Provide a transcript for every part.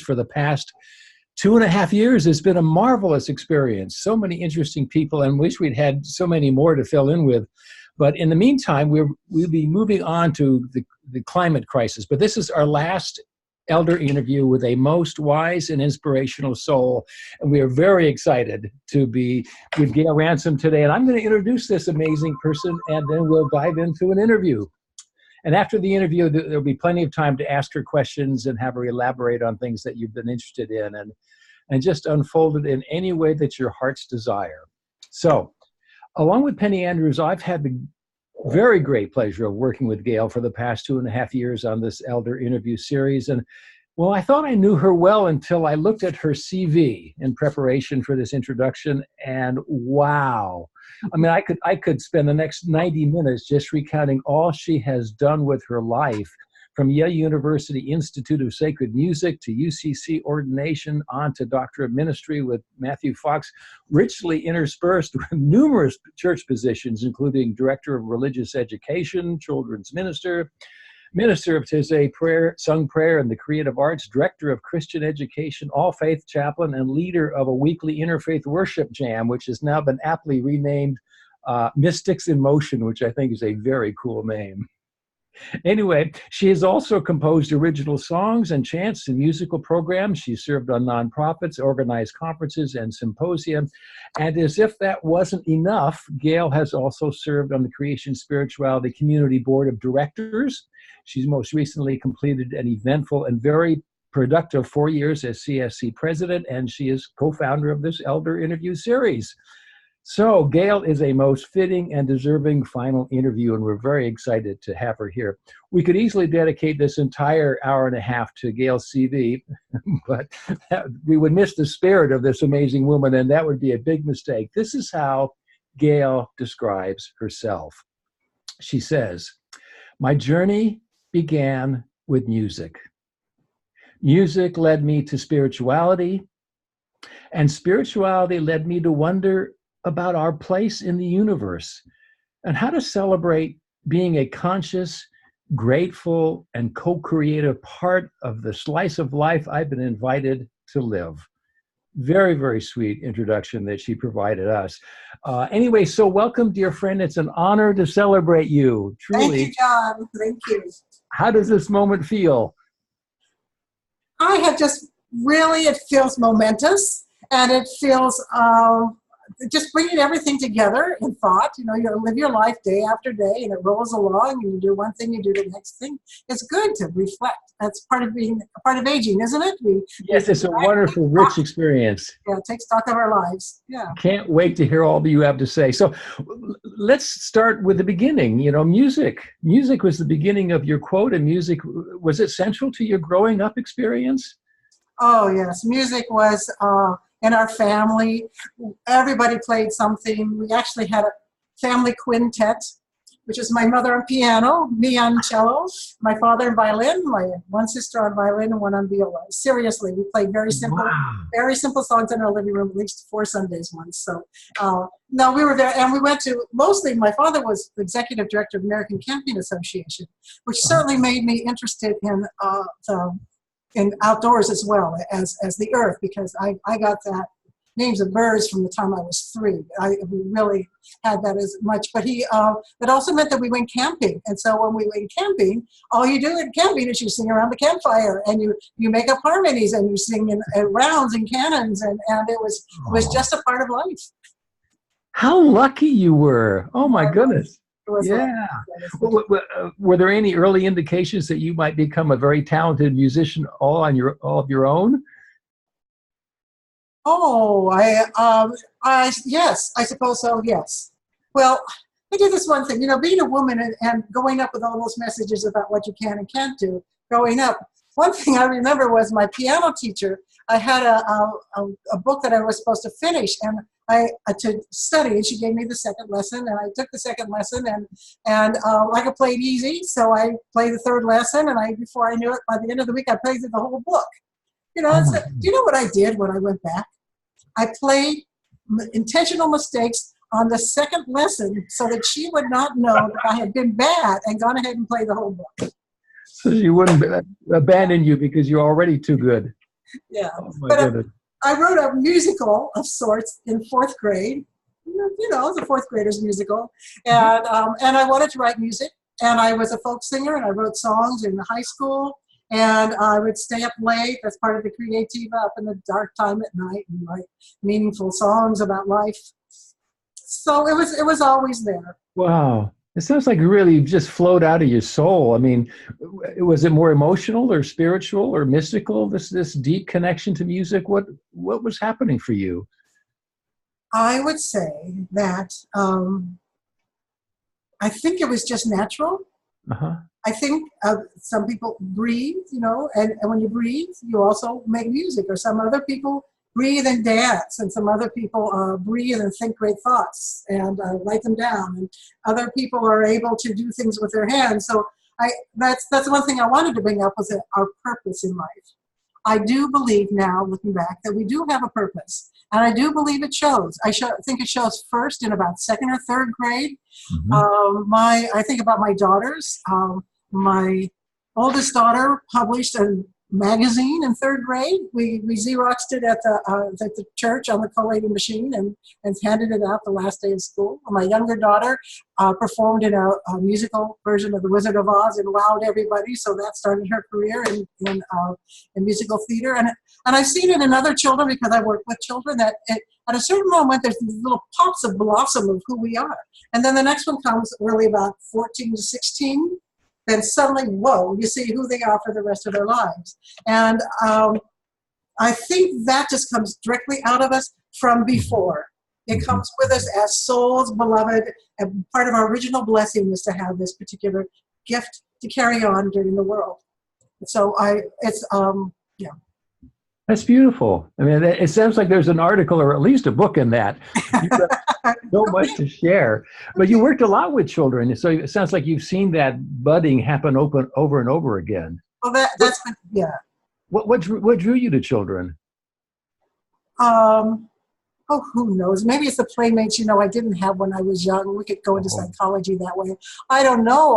for the past 2.5 years. It's been a marvelous experience. So many interesting people, and wish we'd had so many more to fill in with. But in the meantime, we'll be moving on to the climate crisis. But this is our last elder interview with a most wise and inspirational soul. And we are very excited to be with Gail Ransom today. And I'm going to introduce this amazing person, and then we'll dive into an interview. And after the interview, there'll be plenty of time to ask her questions and have her elaborate on things that you've been interested in, and just unfold it in any way that your heart's desire. So, along with Penny Andrews, I've had the very great pleasure of working with Gail for the past 2.5 years on this Elder interview series. And well, I thought I knew her well until I looked at her CV in preparation for this introduction, and wow. I mean, I could spend the next 90 minutes just recounting all she has done with her life, from Yale University Institute of Sacred Music to UCC ordination, on to Doctor of Ministry with Matthew Fox, richly interspersed with numerous church positions, including Director of Religious Education, Children's Minister, Minister of Taizé Prayer, Sung Prayer and the Creative Arts, Director of Christian Education, All Faith Chaplain, and leader of a weekly interfaith worship jam, which has now been aptly renamed Mystics in Motion, which I think is a very cool name. Anyway, she has also composed original songs and chants and musical programs. She served on nonprofits, organized conferences and symposia. And as if that wasn't enough, Gail has also served on the Creation Spirituality Community Board of Directors. She's most recently completed an eventful and very productive 4 years as CSC president, and she is co-founder of this Elder interview series. So Gail is a most fitting and deserving final interview, and we're very excited to have her here. We could easily dedicate this entire hour and a half to Gail's CV, but we would miss the spirit of this amazing woman, and that would be a big mistake. This is how Gail describes herself. She says, "My journey began with music. Music led me to spirituality, and spirituality led me to wonder about our place in the universe and how to celebrate being a conscious, grateful, and co-creative part of the slice of life I've been invited to live." Very, very sweet introduction that she provided us. Anyway, so welcome, dear friend. It's an honor to celebrate you. Truly. Thank you, John. Thank you. How does this moment feel? I have just really, it feels momentous, and it feels just bringing everything together in thought. You know, you live your life day after day, and it rolls along, and you do one thing, you do the next thing. It's good to reflect. That's part of being a part of aging, isn't it? Yes, it's a wonderful, rich experience. Yeah, take stock of our lives. Yeah. Can't wait to hear all that you have to say. So let's start with the beginning. You know, music. Music was the beginning of your quote, and music, was it central to your growing up experience? Oh, yes. Music was in our family. Everybody played something. We actually had a family quintet, which was my mother on piano, me on cello, my father on violin, my one sister on violin, and one on viola. Seriously, we played very simple songs in our living room, at least 4 Sundays once. So, no, we were there, and we went to, mostly, my father was the executive director of American Camping Association, which certainly made me interested in outdoors as well as the earth, because I got that names of birds from the time I was 3. We really had that as much, but it also meant that we went camping. And so when we went camping, all you do in camping is you sing around the campfire, and you make up harmonies, and you sing in rounds and cannons, and it was just a part of life. How lucky you were. Oh my goodness. Yeah. Were there any early indications that you might become a very talented musician all of your own? Oh, yes, I suppose so, yes. Well, I did this one thing, you know, being a woman and growing up with all those messages about what you can and can't do growing up. One thing I remember was my piano teacher. I had a book that I was supposed to finish, and to study, and she gave me the second lesson, and I took the second lesson, and I could play it easy, so I played the third lesson, and before I knew it, by the end of the week, I played through the whole book. You know, so, do you know what I did when I went back? I played intentional mistakes on the second lesson so that she would not know that I had been bad and gone ahead and played the whole book. So she wouldn't abandon you because you're already too good. Yeah. Oh my But goodness. I wrote a musical of sorts in fourth grade. It's a fourth grader's musical. And I wanted to write music. And I was a folk singer, and I wrote songs in high school. And I would stay up late as part of the creativa, up in the dark time at night, and write meaningful songs about life. So it was always there. Wow. It sounds like it really just flowed out of your soul. I mean, was it more emotional or spiritual or mystical, this deep connection to music? What was happening for you? I would say that I think it was just natural. Uh-huh. I think some people breathe, and when you breathe, you also make music. Or some other people breathe and dance, and some other people breathe and think great thoughts and write them down. And other people are able to do things with their hands. So that's one thing I wanted to bring up was our purpose in life. I do believe now, looking back, that we do have a purpose. And I do believe it shows. I think it shows first in about second or third grade. Mm-hmm. I think about my daughters. My oldest daughter published a magazine in third grade. We Xeroxed it at the church on the collating machine and handed it out the last day of school. My younger daughter performed in a musical version of The Wizard of Oz and wowed everybody. So that started her career in musical theater. And I've seen it in other children because I work with children that at a certain moment there's these little pops of blossom of who we are. And then the next one comes really about 14 to 16. Then suddenly, whoa, you see who they are for the rest of their lives. And I think that just comes directly out of us from before. It comes with us as souls, beloved, and part of our original blessing is to have this particular gift to carry on during the world. So yeah. That's beautiful. I mean, it sounds like there's an article or at least a book in that. You've got so much to share. But you worked a lot with children, so it sounds like you've seen that budding happen over and over again. Well, yeah. What drew you to children? Who knows? Maybe it's the playmates, I didn't have when I was young. We could go into psychology that way. I don't know.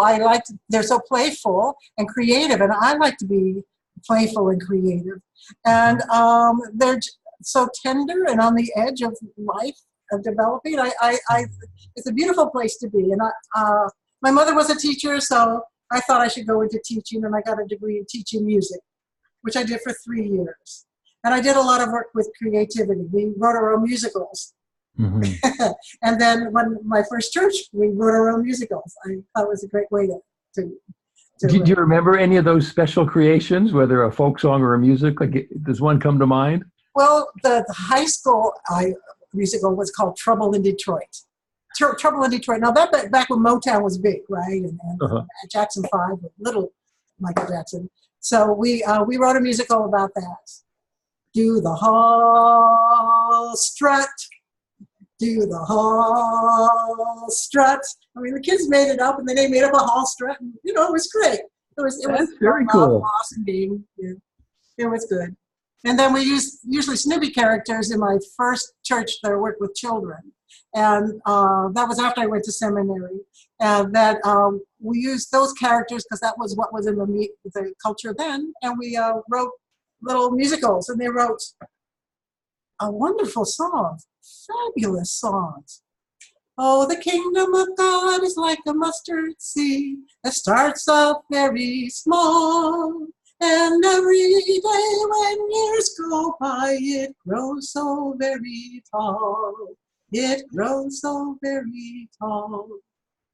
They're so playful and creative, and I like to be playful and creative. And they're so tender and on the edge of life, of developing. It's a beautiful place to be. And my mother was a teacher, so I thought I should go into teaching, and I got a degree in teaching music, which I did for 3 years. And I did a lot of work with creativity. We wrote our own musicals. Mm-hmm. And then when my first church, we wrote our own musicals. I thought it was a great way to Did you remember any of those special creations, whether a folk song or a music? Does one come to mind? Well, the high school musical was called Trouble in Detroit. Trouble in Detroit. Now, that back when Motown was big, right? And Jackson 5 with little Michael Jackson. So we wrote a musical about that. Do the hall strut. Do the hall strut. I mean, the kids made it up, and then they made up a hall strut. And, it was great. It was very cool. Awesome being. Yeah, it was good. And then we used usually Snoopy characters in my first church that I worked with children. And that was after I went to seminary. And that we used those characters because that was what was in the culture then. And we wrote little musicals, and they wrote a wonderful songs, fabulous songs. Oh, the kingdom of God is like a mustard seed that starts off very small. And every day when years go by, it grows so very tall. It grows so very tall.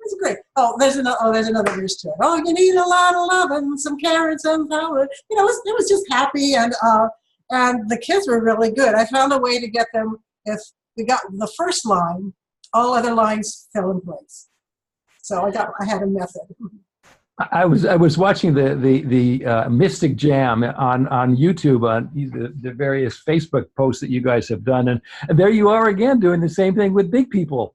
It's great. There's another verse to it. Oh, you need a lot of love and some care and some power. It was just happy, and the kids were really good. I found a way to get them. If we got the first line, all other lines fell in place. So I had a method. I was watching the Mystic Jam on YouTube on the various Facebook posts that you guys have done, and there you are again doing the same thing with big people.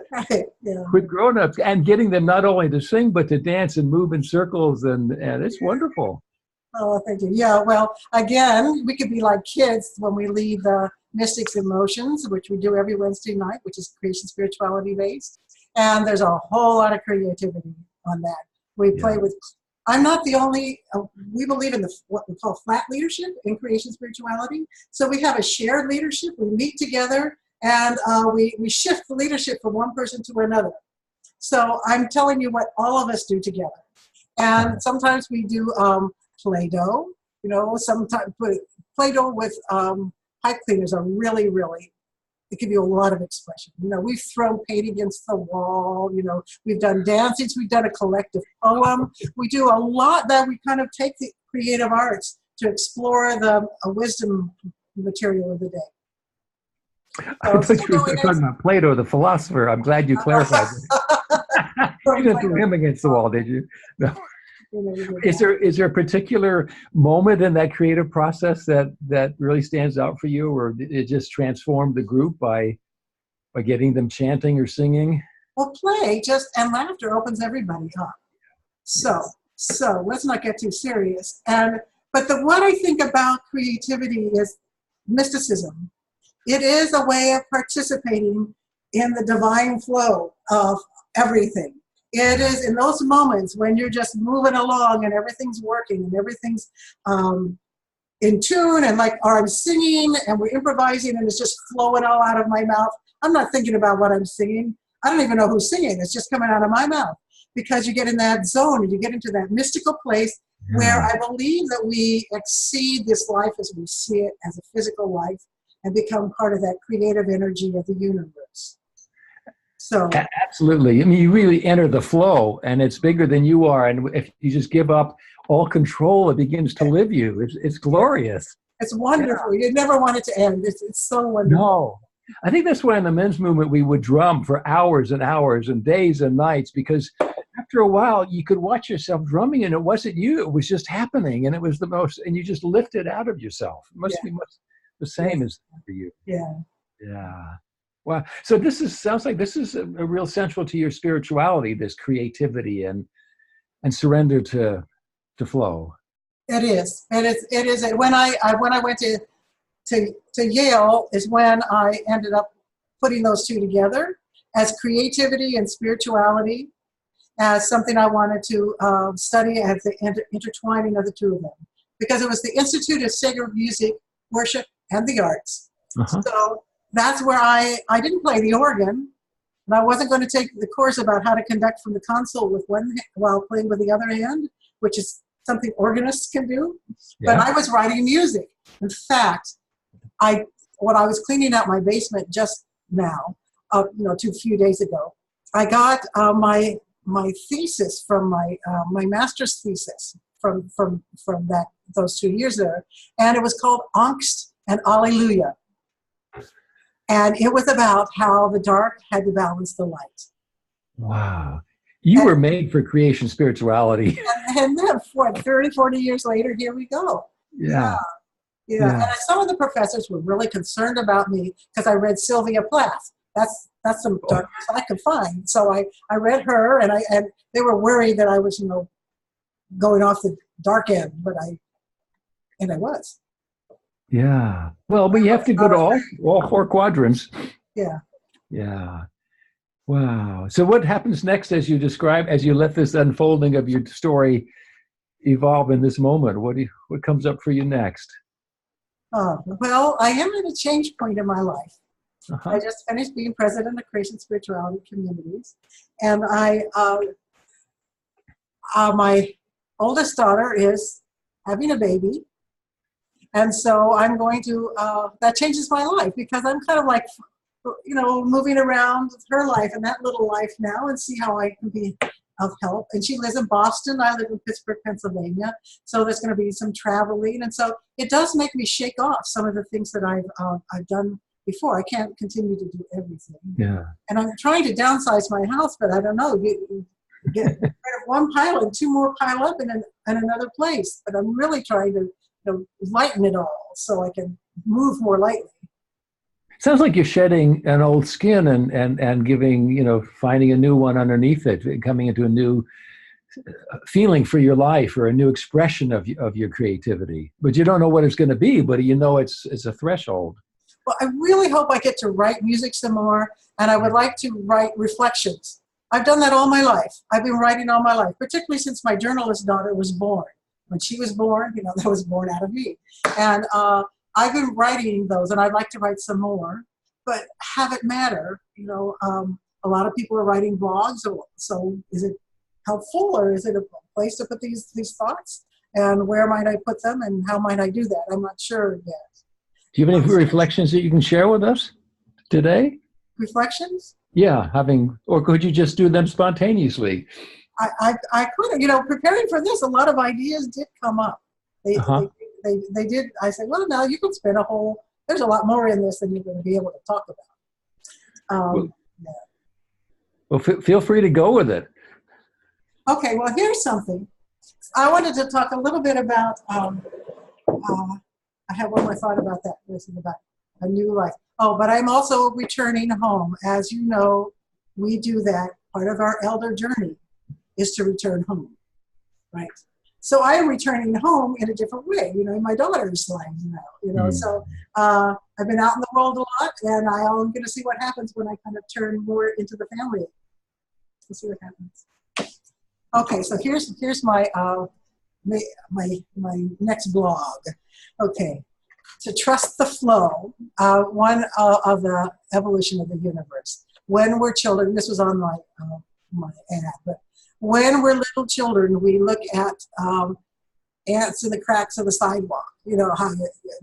Right, yeah. With grown-ups, and getting them not only to sing but to dance and move in circles, and it's wonderful. Oh, thank you. Yeah, well, again, we could be like kids when we lead the Mystics in Motions, which we do every Wednesday night, which is creation spirituality based. And there's a whole lot of creativity on that. We play with I'm not the only, we believe in what we call flat leadership in creation spirituality. So we have a shared leadership. We meet together and we shift the leadership from one person to another. So I'm telling you what all of us do together. And sometimes we do Play-Doh, sometimes Play-Doh with pipe cleaners are really, really, they give you a lot of expression. We've thrown paint against the wall, we've done dances, we've done a collective poem. We do a lot that we kind of take the creative arts to explore the wisdom material of the day. I thought you were talking about Plato, the philosopher. I'm glad you clarified that. You didn't throw him against the wall, did you? No. Is there a particular moment in that creative process that really stands out for you, or it just transformed the group by getting them chanting or singing? Well, play and laughter opens everybody up. So let's not get too serious. But what I think about creativity is mysticism. It is a way of participating in the divine flow of everything. It is in those moments when you're just moving along and everything's working and everything's in tune or I'm singing and we're improvising and it's just flowing all out of my mouth. I'm not thinking about what I'm singing. I don't even know who's singing. It's just coming out of my mouth because you get in that zone and you get into that mystical place where I believe that we exceed this life as we see it as a physical life and become part of that creative energy of the universe. So absolutely. I mean, you really enter the flow and it's bigger than you are. And if you just give up all control, it begins to live you. It's glorious. It's wonderful. Yeah. You never want it to end. It's so wonderful. No. I think that's why in the men's movement, we would drum for hours and hours and days and nights, because after a while you could watch yourself drumming and it wasn't you. It was just happening. And it was and you just lifted out of yourself. It must be much the same as for you. Yeah. Yeah. Wow. So sounds like this is a real central to your spirituality, this creativity and surrender to flow. It is. It is. When I went to Yale is when I ended up putting those two together as creativity and spirituality as something I wanted to study as the intertwining of the two of them, because it was the Institute of Sacred Music, Worship, and the Arts. So that's where I didn't play the organ, and I wasn't going to take the course about how to conduct from the console with one hand while playing with the other hand, which is something organists can do. Yeah. But I was writing music. In fact, when I was cleaning out my basement just now, a few days ago, I got my thesis from my master's thesis from those 2 years there, and it was called Angst and Alleluia. And it was about how the dark had to balance the light. Wow. You were made for creation spirituality. And then 30, 40 years later, here we go. Yeah. And some of the professors were really concerned about me because I read Sylvia Plath. That's some dark I could find. So I read her, and they were worried that I was, going off the dark end, and I was. Yeah. Well, but you have to go to all four quadrants. Yeah. Yeah. Wow. So what happens next as you let this unfolding of your story evolve in this moment? What comes up for you next? Well, I am at a change point in my life. I just finished being president of Creation Spirituality Communities, and my oldest daughter is having a baby. And so I'm going to, that changes my life because I'm kind of like, moving around her life and that little life now and see how I can be of help. And she lives in Boston. I live in Pittsburgh, Pennsylvania. So there's going to be some traveling. And so it does make me shake off some of the things that I've done before. I can't continue to do everything. Yeah. And I'm trying to downsize my house, but I don't know. You get rid of one pile and two more pile up in another place. But I'm really trying to lighten it all so I can move more lightly. Sounds like you're shedding an old skin and giving, finding a new one underneath it, coming into a new feeling for your life or a new expression of your creativity. But you don't know what it's going to be, but it's a threshold. Well, I really hope I get to write music some more, and I would like to write reflections I've done that all my life. I've been writing all my life, particularly since my journalist daughter was born. When she was born, that was born out of me. And I've been writing those, and I'd like to write some more, but have it matter. A lot of people are writing blogs, so is it helpful, or is it a place to put these thoughts? And where might I put them, and how might I do that? I'm not sure yet. Do you have any reflections that you can share with us today? Reflections? Yeah, or could you just do them spontaneously? I could, preparing for this, a lot of ideas did come up. They did. I said, well, now you can spend there's a lot more in this than you're going to be able to talk about. Well, feel free to go with it. Okay, well, here's something. I wanted to talk a little bit about, I have one more thought about that, about a new life. Oh, but I'm also returning home. As you know, we do that. Part of our elder journey is to return home, right? So I am returning home in a different way, in my daughter's life now, So I've been out in the world a lot, and I'm going to see what happens when I kind of turn more into the family. Let's see what happens. Okay, so here's my my next blog. Okay, to trust the flow, one of the evolution of the universe. When we're children, this was on my ad, but when we're little children, we look at ants in the cracks of the sidewalk. How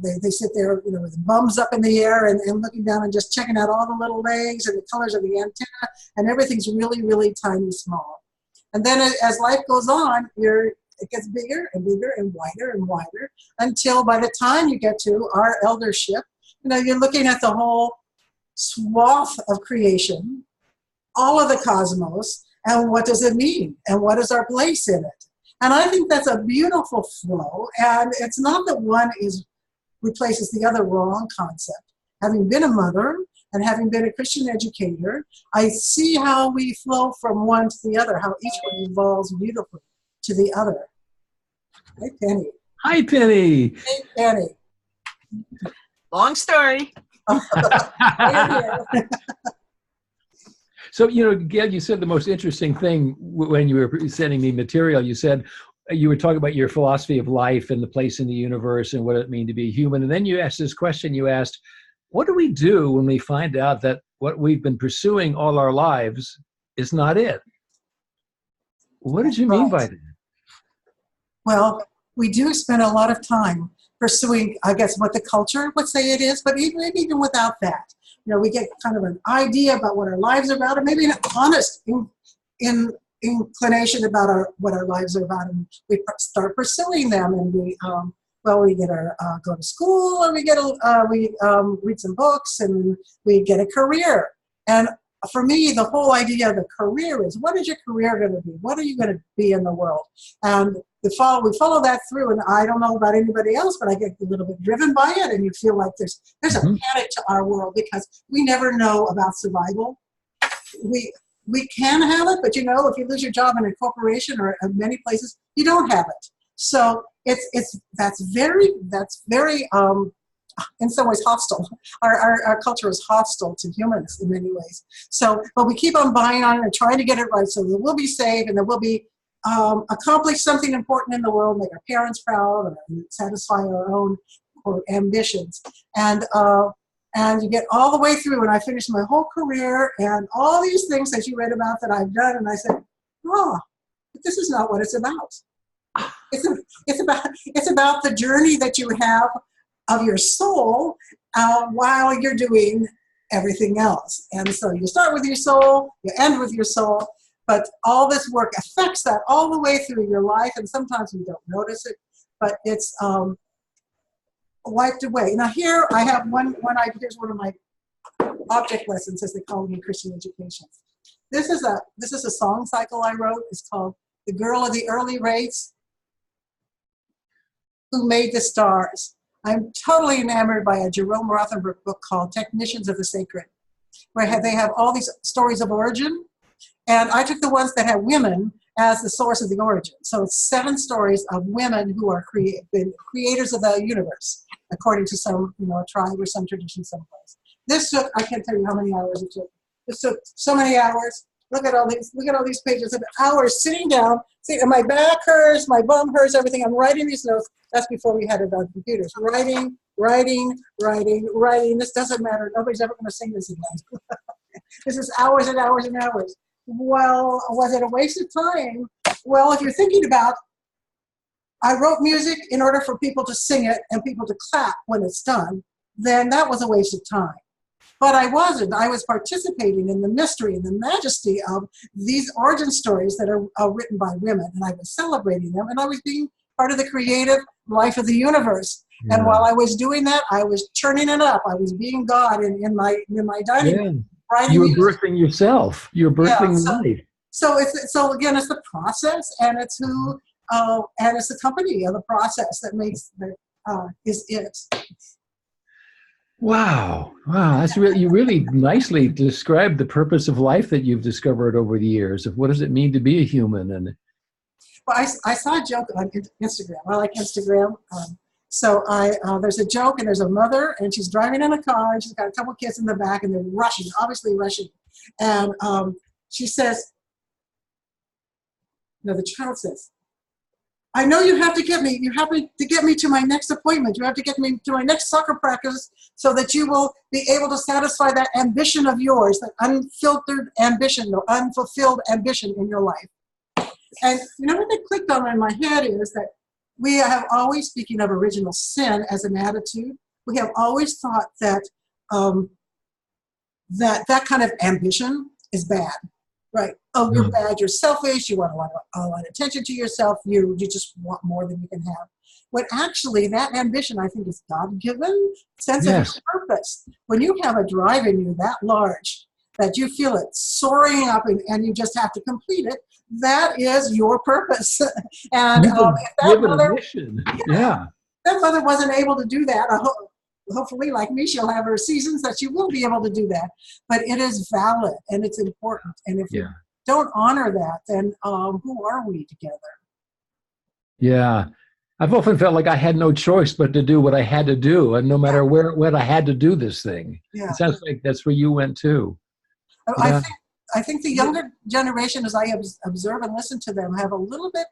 they sit there, with bums up in the air and looking down and just checking out all the little legs and the colors of the antenna, and everything's really, really tiny, small. And then as life goes on, it gets bigger and bigger and wider until by the time you get to our eldership, you're looking at the whole swath of creation, all of the cosmos, and what does it mean? And what is our place in it? And I think that's a beautiful flow. And it's not that one replaces the other, wrong concept. Having been a mother and having been a Christian educator, I see how we flow from one to the other, how each one evolves beautifully to the other. Hey, Penny. Hi, Penny. Hey, Penny. Long story. So, Gail, you said the most interesting thing when you were sending me material. You said you were talking about your philosophy of life and the place in the universe and what it means to be human. And then you asked this question. You asked, what do we do when we find out that what we've been pursuing all our lives is not it? What did you mean by that? Well, we do spend a lot of time pursuing, I guess, what the culture would say it is, but even without that. We get kind of an idea about what our lives are about, or maybe an honest inclination about what our lives are about, and we start pursuing them, and we get go to school, and we read some books, and we get a career. And for me, the whole idea of the career is, what is your career going to be? What are you going to be in the world? And we follow that through, and I don't know about anybody else, but I get a little bit driven by it, and you feel like there's a panic to our world because we never know about survival. We can have it, but if you lose your job in a corporation or in many places, you don't have it. So that's very in some ways hostile. Our culture is hostile to humans in many ways. So, but we keep on buying on it and trying to get it right so that we'll be saved and that we'll be accomplish something important in the world, make our parents proud, or satisfy our own ambitions. And you get all the way through, and I finished my whole career and all these things that you read about that I've done, and I said, but this is not what it's about. It's about the journey that you have of your soul while you're doing everything else. And so you start with your soul, you end with your soul, but all this work affects that all the way through your life, and sometimes we don't notice it, but it's wiped away. Now here I have here's one of my object lessons, as they call them in Christian education. This is a song cycle I wrote. It's called "The Girl of the Early Race Who Made the Stars." I'm totally enamored by a Jerome Rothenberg book called Technicians of the Sacred, where they have all these stories of origin, and I took the ones that have women as the source of the origin. So it's 7 stories of women who are creators of the universe, according to some a tribe or some tradition someplace. This took, I can't tell you how many hours it took. This took so many hours. look at all these pages of hours sitting down. See, and my back hurts, my bum hurts, everything. I'm writing these notes. That's before we had it on computers. Writing. This doesn't matter. Nobody's ever going to sing this again. This is hours and hours and hours. Well, was it a waste of time? Well, if you're thinking about, I wrote music in order for people to sing it and people to clap when it's done, then that was a waste of time. But I wasn't. I was participating in the mystery and the majesty of these origin stories that are written by women, and I was celebrating them, and I was being part of the creative life of the universe. Yeah. And while I was doing that, I was churning it up. I was being God in my dining room. You were birthing yourself. You were birthing life. So again, it's the process, and it's who, and it's the company of the process that makes is it. Wow, that's really, you really nicely described the purpose of life that you've discovered over the years. Of what does it mean to be a human? And well, I saw a joke on Instagram. I like Instagram. So there's a joke, and there's a mother, and she's driving in a car, and she's got a couple kids in the back, and they're rushing, obviously rushing. And she says, no, the child says, I know you have to get me. You have to get me to my next appointment. You have to get me to my next soccer practice so that you will be able to satisfy that ambition of yours, that unfiltered ambition or unfulfilled ambition in your life. And you know what that clicked on in my head is that we have always, speaking of original sin as an attitude, we have always thought that that kind of ambition is bad. Right. Oh, you're bad. You're selfish. You want a lot of attention to yourself. You just want more than you can have. When actually that ambition, I think, is God-given sense of purpose. When you have a drive in you that large that you feel it soaring up and you just have to complete it, that is your purpose. And if that mother, that mother wasn't able to do that, hopefully, like me, she'll have her seasons that she will be able to do that. But it is valid and it's important. And if you don't honor that, then who are we together? Yeah. I've often felt like I had no choice but to do what I had to do. And no matter when I had to do this thing. Yeah. It sounds like that's where you went too. I think the younger generation, as I observe and listen to them, have a little bit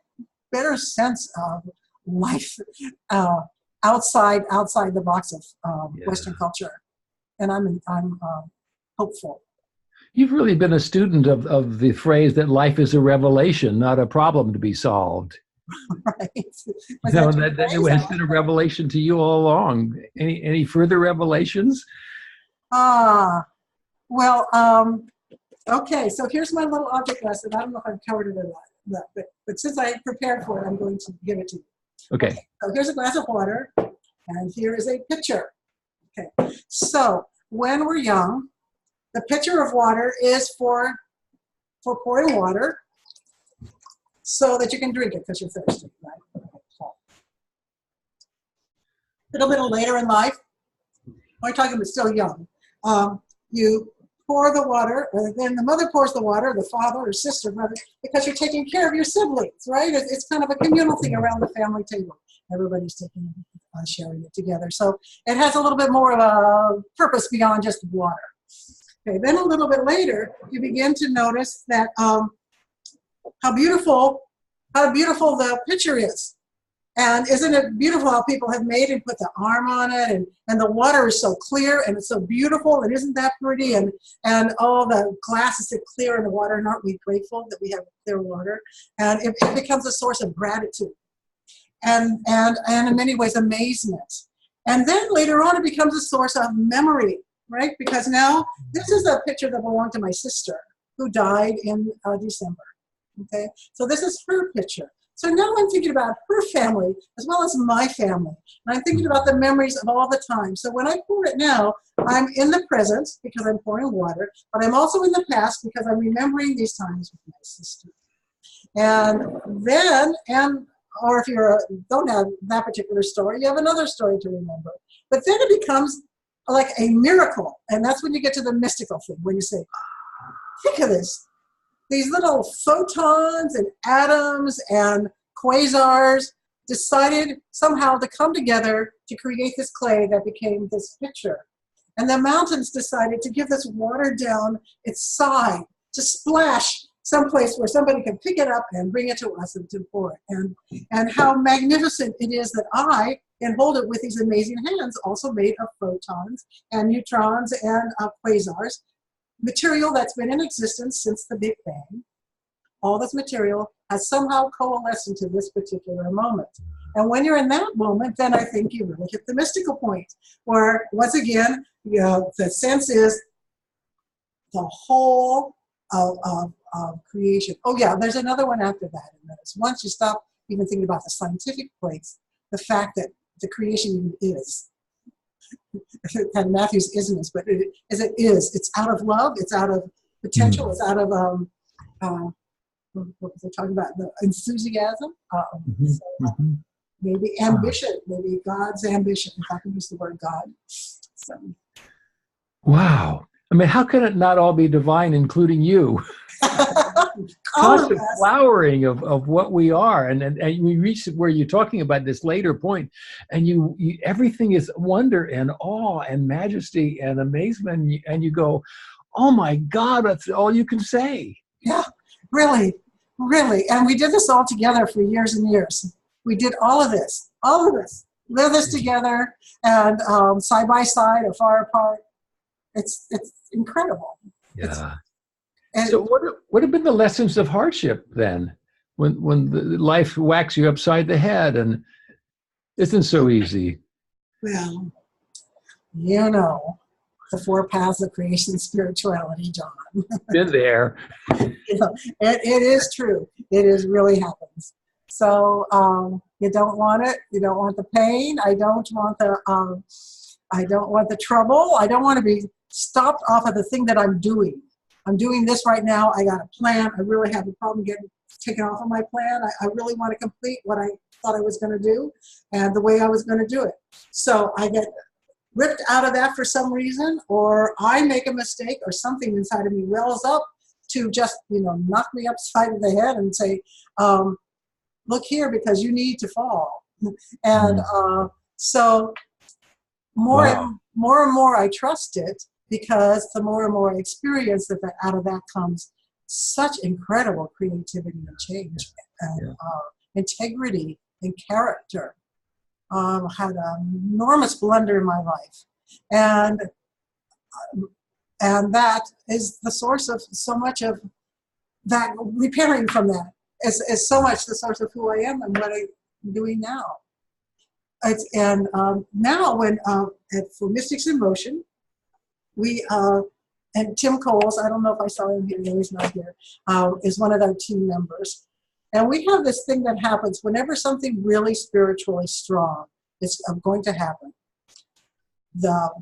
better sense of life. Outside the box of Western culture, and I'm hopeful. You've really been a student of the phrase that life is a revelation, not a problem to be solved. Right. That has been a revelation to you all along. Any further revelations? Well, okay. So here's my little object lesson. I don't know if I've covered it or not, but since I prepared for it, I'm going to give it to you. Okay. So here's a glass of water, and here is a pitcher. Okay. So when we're young, the pitcher of water is for pouring water so that you can drink it because you're thirsty, right? A little bit later in life, we're talking about still young, you pour the water, then the mother pours the water, the father or sister, brother, because you're taking care of your siblings, right? It's kind of a communal thing around the family table. Everybody's sharing it together. So it has a little bit more of a purpose beyond just water. Okay, then a little bit later, you begin to notice that how beautiful the picture is. And isn't it beautiful how people have made and put the arm on it, and the water is so clear and it's so beautiful, and isn't that pretty? And all the glass is so clear in the water, and aren't we grateful that we have clear water? And it becomes a source of gratitude and in many ways amazement. And then later on it becomes a source of memory, right? Because now this is a picture that belonged to my sister who died in December. Okay, so this is her picture. So now I'm thinking about her family as well as my family. And I'm thinking about the memories of all the time. So when I pour it now, I'm in the present because I'm pouring water, but I'm also in the past because I'm remembering these times with my sister. And then, or if you don't have that particular story, you have another story to remember. But then it becomes like a miracle. And that's when you get to the mystical thing, when you say, think of this. These little photons and atoms and quasars decided somehow to come together to create this clay that became this picture. And the mountains decided to give this water down its side to splash someplace where somebody can pick it up and bring it to us and to pour it. And how magnificent it is that I can hold it with these amazing hands, also made of photons and neutrons and quasars, material that's been in existence since the Big Bang. All this material has somehow coalesced into this particular moment. And when you're in that moment, then I think you really hit the mystical point, where once again, the sense is the whole of creation. Oh yeah, there's another one after that. And that is once you stop even thinking about the scientific place, the fact that the creation is. Kind of Matthew's isn't, but it is. It's out of love. It's out of potential. It's out of what was I talking about? The enthusiasm. Maybe ambition. Maybe God's ambition. If I can use the word God. So. Wow. I mean, how can it not all be divine, including you? Constant flowering of what we are, and we reach where you're talking about this later point, and you everything is wonder and awe and majesty and amazement, and you go, oh my God, that's all you can say. Yeah, really, and we did this all together for years and years. We did all of this, live this together, and side by side or far apart. It's incredible. Yeah. So what have been the lessons of hardship then, when the life whacks you upside the head and isn't so easy? Well, the 4 paths of creation spirituality, John. Been there. It is true. It is really happens. So you don't want it. You don't want the pain. I don't want the trouble. I don't want to be stopped off of the thing that I'm doing. I'm doing this right now. I got a plan. I really have a problem getting taken off of my plan. I really want to complete what I thought I was going to do and the way I was going to do it. So I get ripped out of that for some reason, or I make a mistake, or something inside of me wells up to just, knock me upside of the head and say, look here, because you need to fall. And so more and more I trust it, because the more and more I experience that out of that comes such incredible creativity and change and integrity and character. Had an enormous blunder in my life. And that is the source of so much of that, repairing from that is so much the source of who I am and what I'm doing now. Now when for Mystics in Motion, we and Tim Coles, I don't know if I saw him here, no, he's not here, is one of our team members. And we have this thing that happens whenever something really spiritually strong is going to happen. The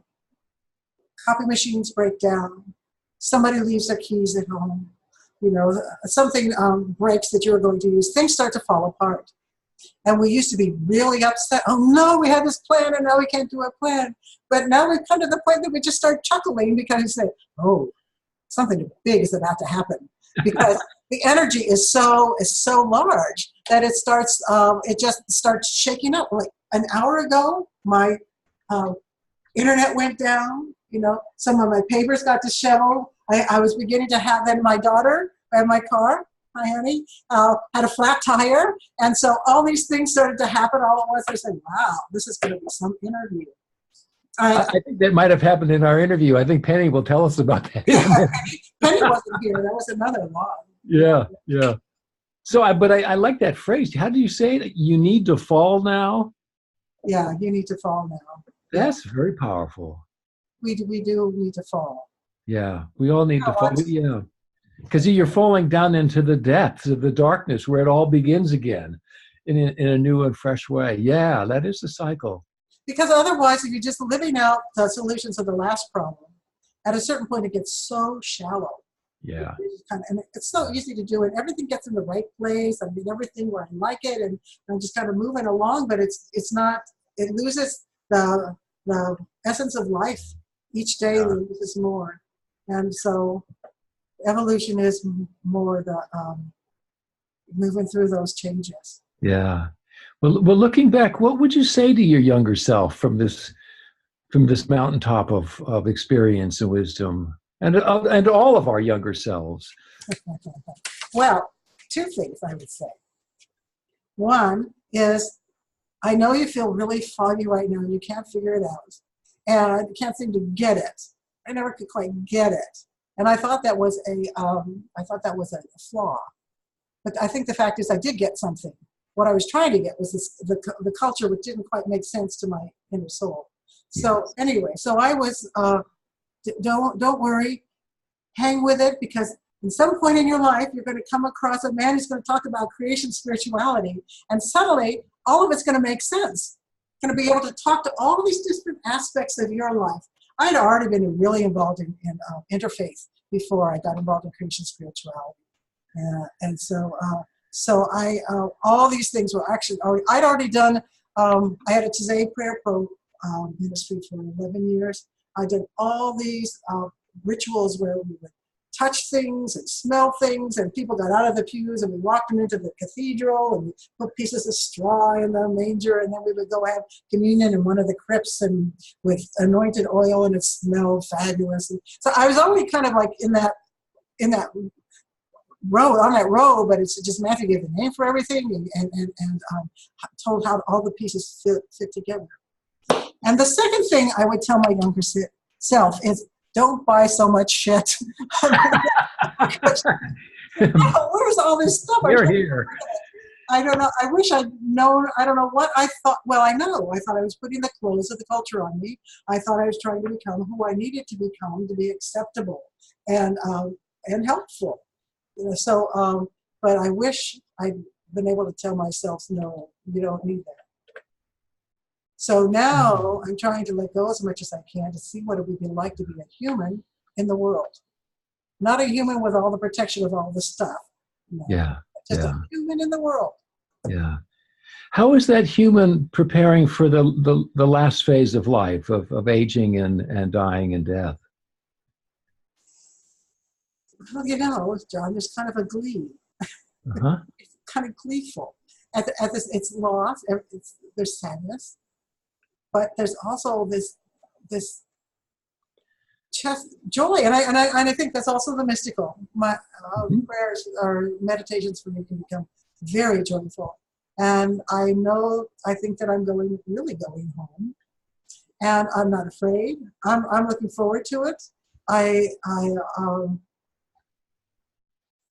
copy machines break down. Somebody leaves their keys at home. Something breaks that you're going to use. Things start to fall apart. And we used to be really upset. Oh no, we had this plan and now we can't do our plan. But now we've come to the point that we just start chuckling because we say, oh, something big is about to happen. Because the energy is so large that it just starts shaking up. Like an hour ago, my internet went down. Some of my papers got disheveled. I was beginning to have, then my daughter and my car, hi honey, had a flat tire. And so all these things started to happen all at once. I said, wow, this is going to be some interview. I think that might have happened in our interview. I think Penny will tell us about that. Penny wasn't here. That was another log. Yeah. So, I like that phrase. How do you say it? You need to fall now? Yeah, you need to fall now. That's very powerful. We do need to fall. Yeah, we all need to fall. Yeah, because you're falling down into the depths of the darkness where it all begins again in a new and fresh way. Yeah, that is the cycle. Because otherwise, if you're just living out the solutions of the last problem, at a certain point it gets so shallow. Yeah. And it's so easy to do, and everything gets in the right place. I mean, everything where I like it, and I'm just kind of moving along, but it's not, it loses the essence of life. Each day loses more. And so evolution is more the moving through those changes. Yeah. Well, looking back, what would you say to your younger self from this mountaintop of experience and wisdom? and all of our younger selves. Well, two things I would say. One is, I know you feel really foggy right now and you can't figure it out. And you can't seem to get it. I never could quite get it. And I thought that was a flaw. But I think the fact is I did get something. What I was trying to get was the culture, which didn't quite make sense to my inner soul. So anyway, so I was, don't worry, hang with it, because at some point in your life, you're going to come across a man who's going to talk about creation spirituality, and suddenly all of it's going to make sense. You're going to be able to talk to all these different aspects of your life. I'd already been really involved in interfaith before I got involved in creation spirituality. And so all these things were actually I'd already done. I had a Taizé prayer pro ministry for 11 years. I did all these rituals where we would touch things and smell things, and people got out of the pews and we walked them into the cathedral, and we put pieces of straw in the manger, and then we would go have communion in one of the crypts and with anointed oil, and it smelled fabulous. And so I was already kind of like in that row, on that row, but it's just Matthew gave a name for everything and told how all the pieces fit together. And the second thing I would tell my younger self is, don't buy so much shit. Where's all this stuff? You're here. I don't know. I wish I'd known. I don't know what I thought. Well, I know. I thought I was putting the clothes of the culture on me. I thought I was trying to become who I needed to become to be acceptable and helpful. So, but I wish I'd been able to tell myself, no, you don't need that. So now I'm trying to let go as much as I can to see what it would be like to be a human in the world. Not a human with all the protection of all the stuff. No. Yeah. Just a human in the world. Yeah. How is that human preparing for the last phase of life, of aging and dying and death? Well, John, there's kind of a glee. It's kind of gleeful. At this, it's loss, there's sadness. But there's also this joy, and I think that's also the mystical. My prayers or meditations for me can become very joyful, and I think that I'm really going home, and I'm not afraid. I'm looking forward to it.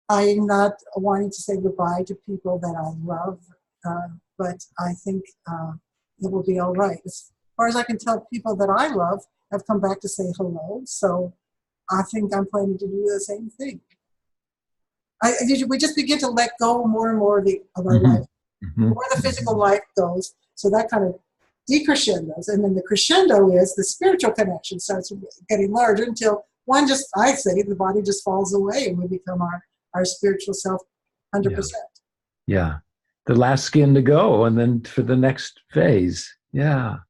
I'm not wanting to say goodbye to people that I love, but I think it will be all right. As far as I can tell, people that I love have come back to say hello, so I think I'm planning to do the same thing. We just begin to let go more and more of our life. The more the physical life goes, so that kind of decrescendos, and then the crescendo is the spiritual connection starts getting larger until the body just falls away and we become our spiritual self 100%. Yeah. The last skin to go, and then for the next phase. Yeah.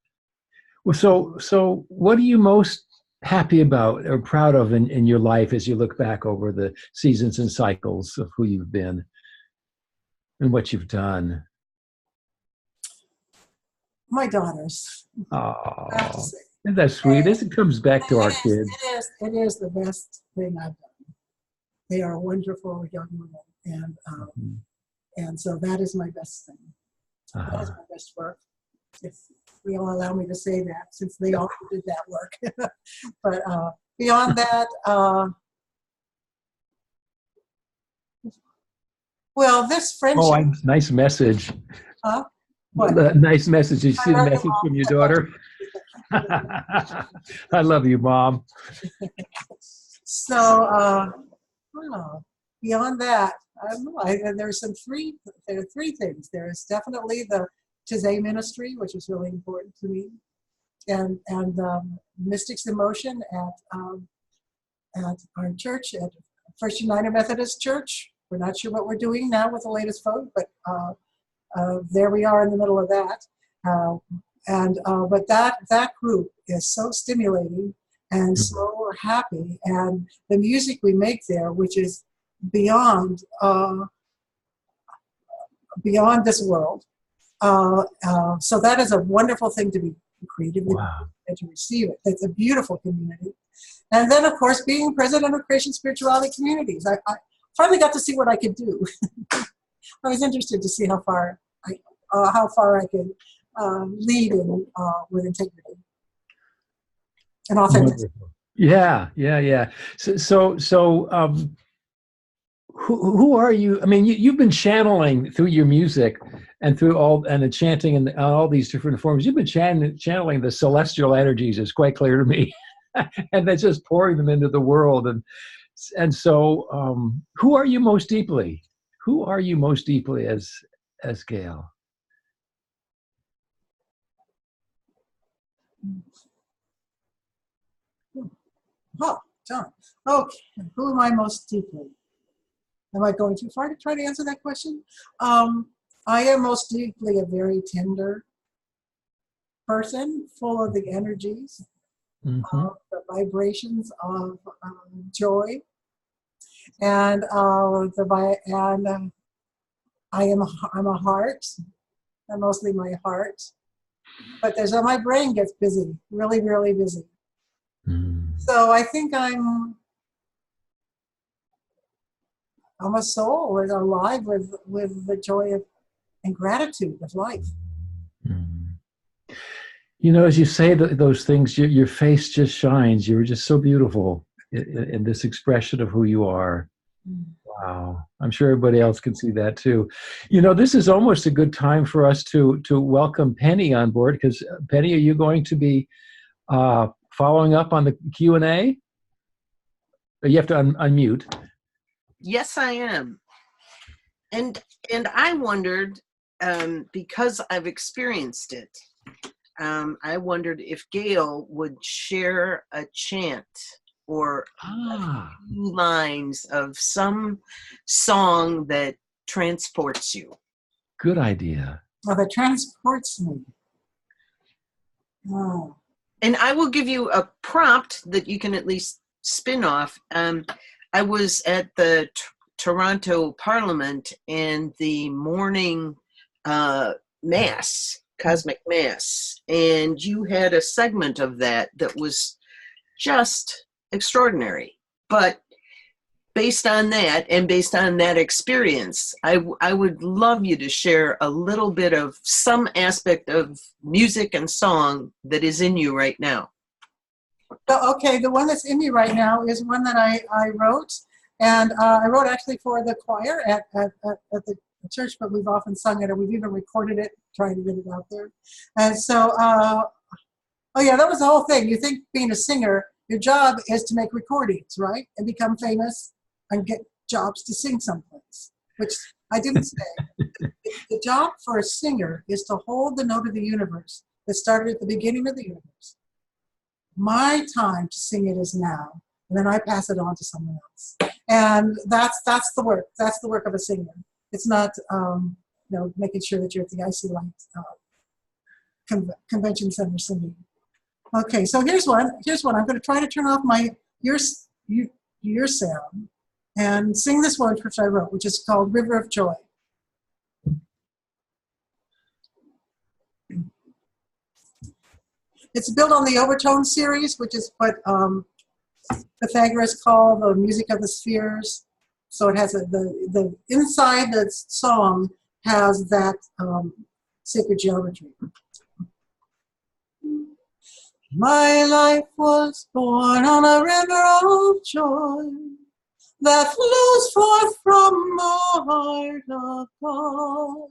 Well, so what are you most happy about or proud of in your life as you look back over the seasons and cycles of who you've been and what you've done? My daughters. Oh, I have to say. isn't that sweet? It comes back to our kids. It is the best thing I've done. They are wonderful young women, and so that is my best thing. That is my best work. If we all allow me to say that, since they all did that work. But beyond that, well, this friendship. Oh, nice message. Huh? What? Nice message. You see the message from your daughter? I love you, Mom. So, beyond that, I don't know. There are three things. There is definitely the Taizé ministry, which is really important to me, and Mystics in Motion at our church, at First United Methodist Church. We're not sure what we're doing now with the latest vote, but there we are in the middle of that. But that group is so stimulating and so happy, and the music we make there, which is beyond this world. So that is a wonderful thing to be creative with and to receive it. It's a beautiful community. And then, of course, being president of Creation Spirituality Communities. I finally got to see what I could do. I was interested to see how far I could lead with integrity and authenticity. Wonderful. Yeah. Who are you? I mean, you've been channeling through your music and through the chanting and all these different forms. You've been channeling the celestial energies. It's quite clear to me, and that's just pouring them into the world. And so, who are you most deeply? Who are you most deeply as Gail? Oh, John. Okay, who am I most deeply? Am I going too far to try to answer that question? I am most deeply a very tender person, full of the energies, of the vibrations of joy, and I'm a heart, and mostly my heart. But my brain gets busy, really, really busy. So I think I'm a soul is alive with the joy and gratitude of life. You know, as you say those things, your face just shines. You're just so beautiful in this expression of who you are. Wow. I'm sure everybody else can see that too. You know, this is almost a good time for us to welcome Penny on board, because Penny, are you going to be following up on the Q&A? You have to unmute. Yes, I am. And I wondered, because I've experienced it, I wondered if Gail would share a chant or a few lines of some song that transports you. Good idea. Oh, that transports me. Oh. And I will give you a prompt that you can at least spin off. I was at the Toronto Parliament and the morning mass, cosmic mass, and you had a segment of that was just extraordinary. But based on that and based on that experience, I would love you to share a little bit of some aspect of music and song that is in you right now. Okay, the one that's in me right now is one that I wrote, and I wrote actually for the choir at the church, but we've often sung it, or we've even recorded it, trying to get it out there. And so, oh yeah, that was the whole thing. You think being a singer, your job is to make recordings, right? And become famous and get jobs to sing someplace, which I didn't say. The job for a singer is to hold the note of the universe that started at the beginning of the universe. My time to sing it is now, and then I pass it on to someone else. And that's the work. That's the work of a singer. It's not making sure that you're at the IC Light Convention Center singing. Okay, so here's one. I'm going to try to turn off my your sound and sing this one, which I wrote, which is called River of Joy. It's built on the overtone series, which is what Pythagoras called the music of the spheres. So it has the inside the song has that sacred geometry. My life was born on a river of joy that flows forth from the heart of God.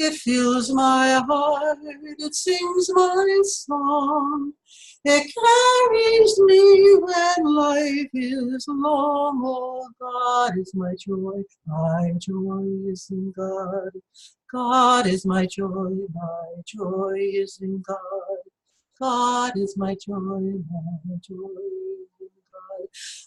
It fills my heart, it sings my song, it carries me when life is long. Oh, God is my joy is in God. God is my joy is in God. God is my joy is in God.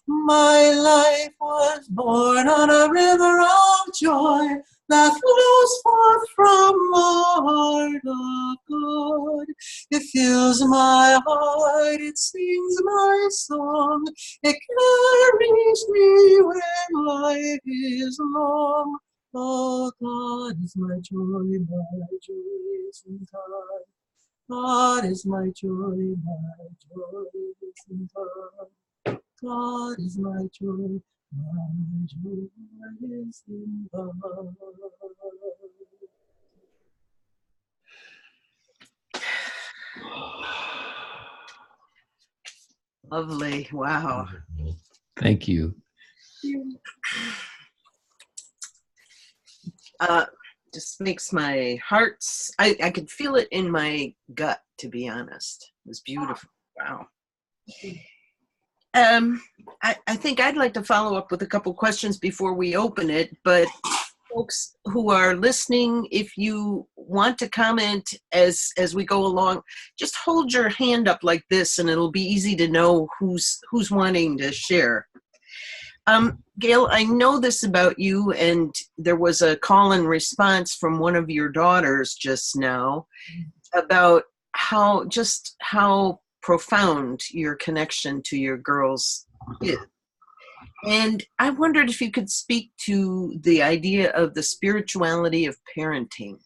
My life was born on a river of joy that flows forth from the heart of God. It fills my heart, it sings my song, it carries me when life is long. Oh, God is my joy is in God. God is my joy is is in love. God is my joy is in love. Lovely. Wow. Thank you. Just makes my heart, I could feel it in my gut, to be honest. It was beautiful. Wow. I think I'd like to follow up with a couple questions before we open it, but folks who are listening, if you want to comment as we go along, just hold your hand up like this and it'll be easy to know who's wanting to share. Gail, I know this about you, and there was a call and response from one of your daughters just now about how profound your connection to your girls is. And I wondered if you could speak to the idea of the spirituality of parenting.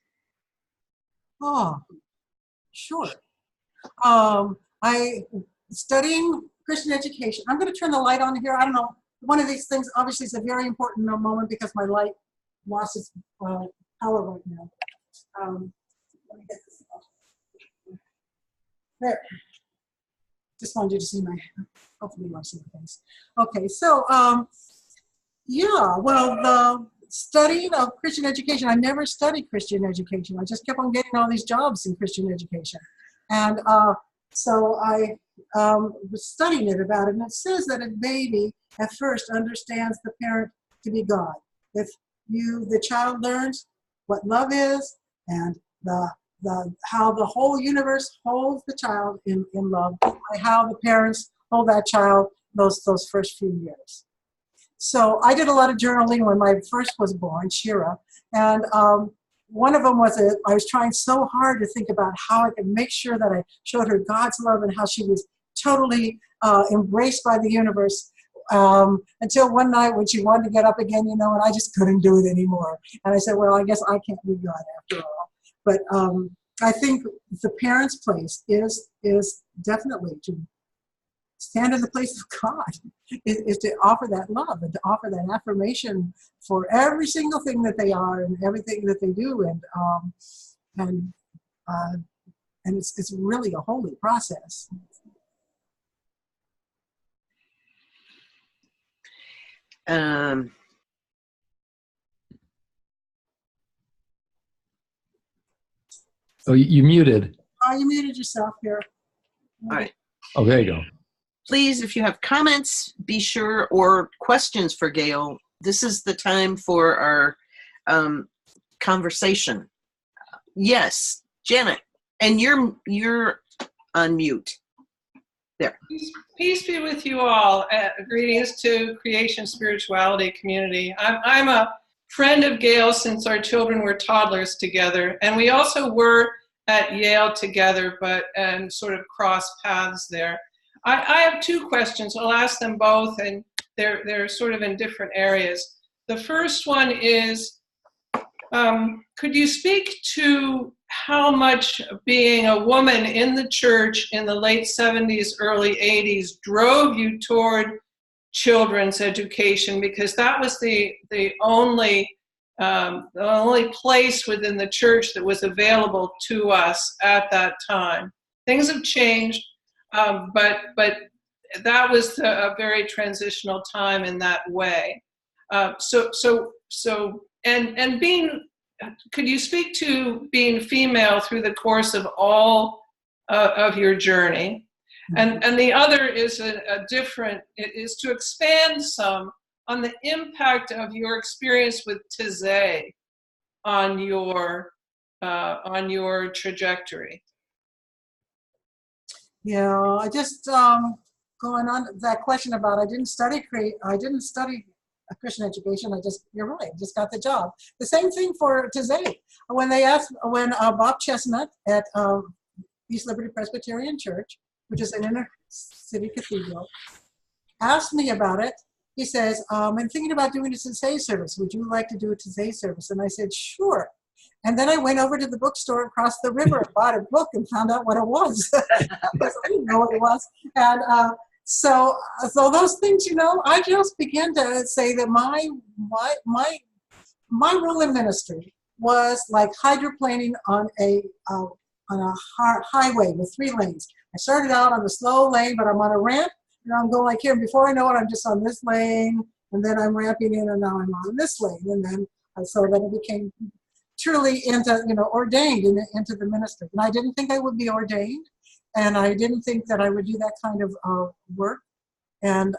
Oh, sure. I studying Christian education. I'm going to turn the light on here. I don't know. One of these things obviously is a very important moment because my light lost its power right now. Let me get this off. There. Just wanted you to see my, hopefully you want to see my face. Okay, so yeah, well, the studying of Christian education, I never studied Christian education. I just kept on getting all these jobs in Christian education. And so I was studying it about it, and it says that a baby at first understands the parent to be God. If the child learns what love is and how the whole universe holds the child in love, by how the parents hold that child those first few years. So I did a lot of journaling when my first was born, Shira, and one of them was I was trying so hard to think about how I could make sure that I showed her God's love and how she was totally embraced by the universe, until one night when she wanted to get up again, and I just couldn't do it anymore. And I said, well, I guess I can't be God after all. But I think the parent's place is definitely to stand in the place of God, is to offer that love and to offer that affirmation for every single thing that they are and everything that they do, and it's really a holy process. Oh, you muted. Oh, you muted yourself here. All right. Oh, there you go. Please, if you have comments, be sure, or questions for Gail, this is the time for our conversation. Yes, Janet, and you're on mute. There. Peace be with you all. Greetings to Creation Spirituality community. I'm a friend of Gail since our children were toddlers together, and we also were at Yale together, but sort of cross paths there. I have two questions. I'll ask them both, and they're sort of in different areas. The first one is, could you speak to how much being a woman in the church in the late 70s, early 80s drove you toward children's education? Because that was the only place within the church that was available to us at that time. Things have changed, but that was a very transitional time in that way. And being, could you speak to being female through the course of all of your journey? And the other is it is to expand some on the impact of your experience with Taizé on your trajectory. Yeah, I just going on that question about I didn't study Christian education. You're right, I just got the job. The same thing for Taizé. When Bob Chestnut at East Liberty Presbyterian Church, which is an inner city cathedral, asked me about it, he says, I'm thinking about doing a Taizé service. Would you like to do a Taizé service? And I said, sure. And then I went over to the bookstore across the river and bought a book and found out what it was. Because I didn't know what it was. And so those things, I just began to say that my role in ministry was like hydroplaning on a highway with 3 lanes. I started out on the slow lane, but I'm on a ramp, and I'm going like here. And before I know it, I'm just on this lane, and then I'm ramping in, and now I'm on this lane. And then so then it became truly ordained into the ministry. And I didn't think I would be ordained, and I didn't think that I would do that kind of work. And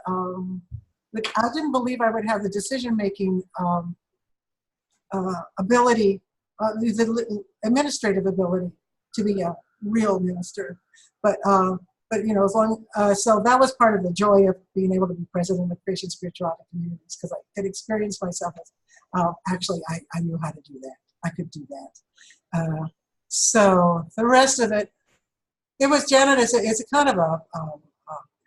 but I didn't believe I would have the decision-making ability, the administrative ability to be a real minister. But as long so that was part of the joy of being able to be president of Creation Spirituality Communities, because I could experience myself as actually I knew how to do that. I could do that. So the rest of it was Janet. It's a kind of a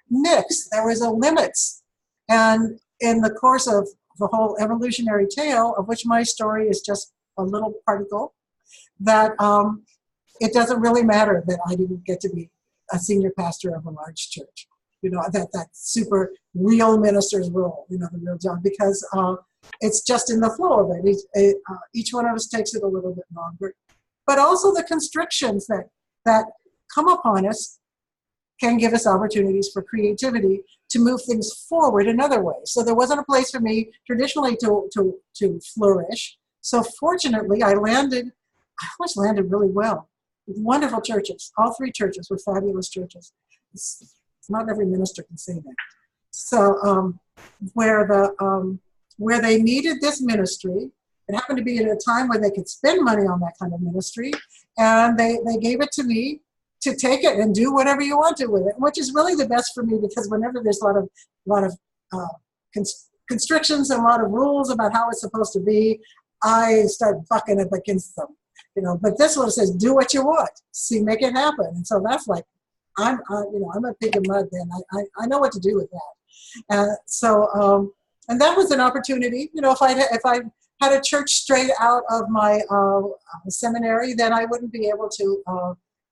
mix. There was a limits, and in the course of the whole evolutionary tale, of which my story is just a little particle, that it doesn't really matter that I didn't get to be a senior pastor of a large church, that super real minister's role, the real job, because it's just in the flow of it. Each one of us takes it a little bit longer. But also the constrictions that come upon us can give us opportunities for creativity to move things forward in other ways. So there wasn't a place for me traditionally to flourish. So fortunately, I always landed really well with wonderful churches. All 3 churches were fabulous churches. It's not every minister can say that. So where they needed this ministry, it happened to be at a time where they could spend money on that kind of ministry, and they gave it to me to take it and do whatever you want to with it, which is really the best for me, because whenever there's a lot of constrictions and a lot of rules about how it's supposed to be, I start bucking up against them, But this one says, do what you want, make it happen. And so that's like, I'm a pig in mud. Then I know what to do with that. And that was an opportunity. If I had a church straight out of my seminary, then I wouldn't be able to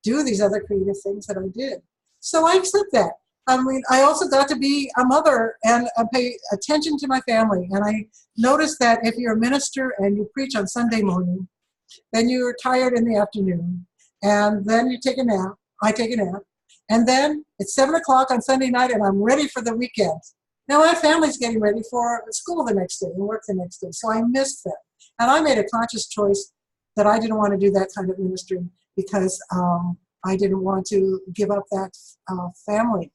do these other creative things that I did. So I accept that. I also got to be a mother and pay attention to my family. And I noticed that if you're a minister and you preach on Sunday morning, then you're tired in the afternoon, and then you take a nap. I take a nap. And then it's 7 o'clock on Sunday night, and I'm ready for the weekend. Now my family's getting ready for school the next day and work the next day. So I missed them. And I made a conscious choice that I didn't want to do that kind of ministry, because I didn't want to give up that family.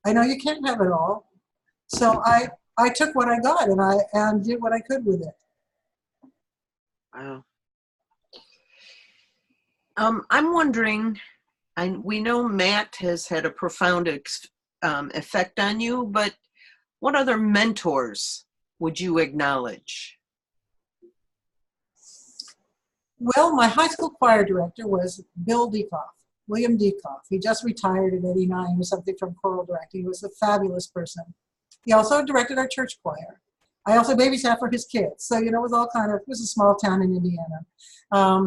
I know you can't have it all. So I took what I got, and did what I could with it. Wow. I'm wondering, we know Matt has had a profound effect on you, but what other mentors would you acknowledge? Well, my high school choir director was William Dekoff. He just retired at 89 or something from choral directing. He was a fabulous person. He also directed our church choir. I also babysat for his kids. So, it was it was a small town in Indiana.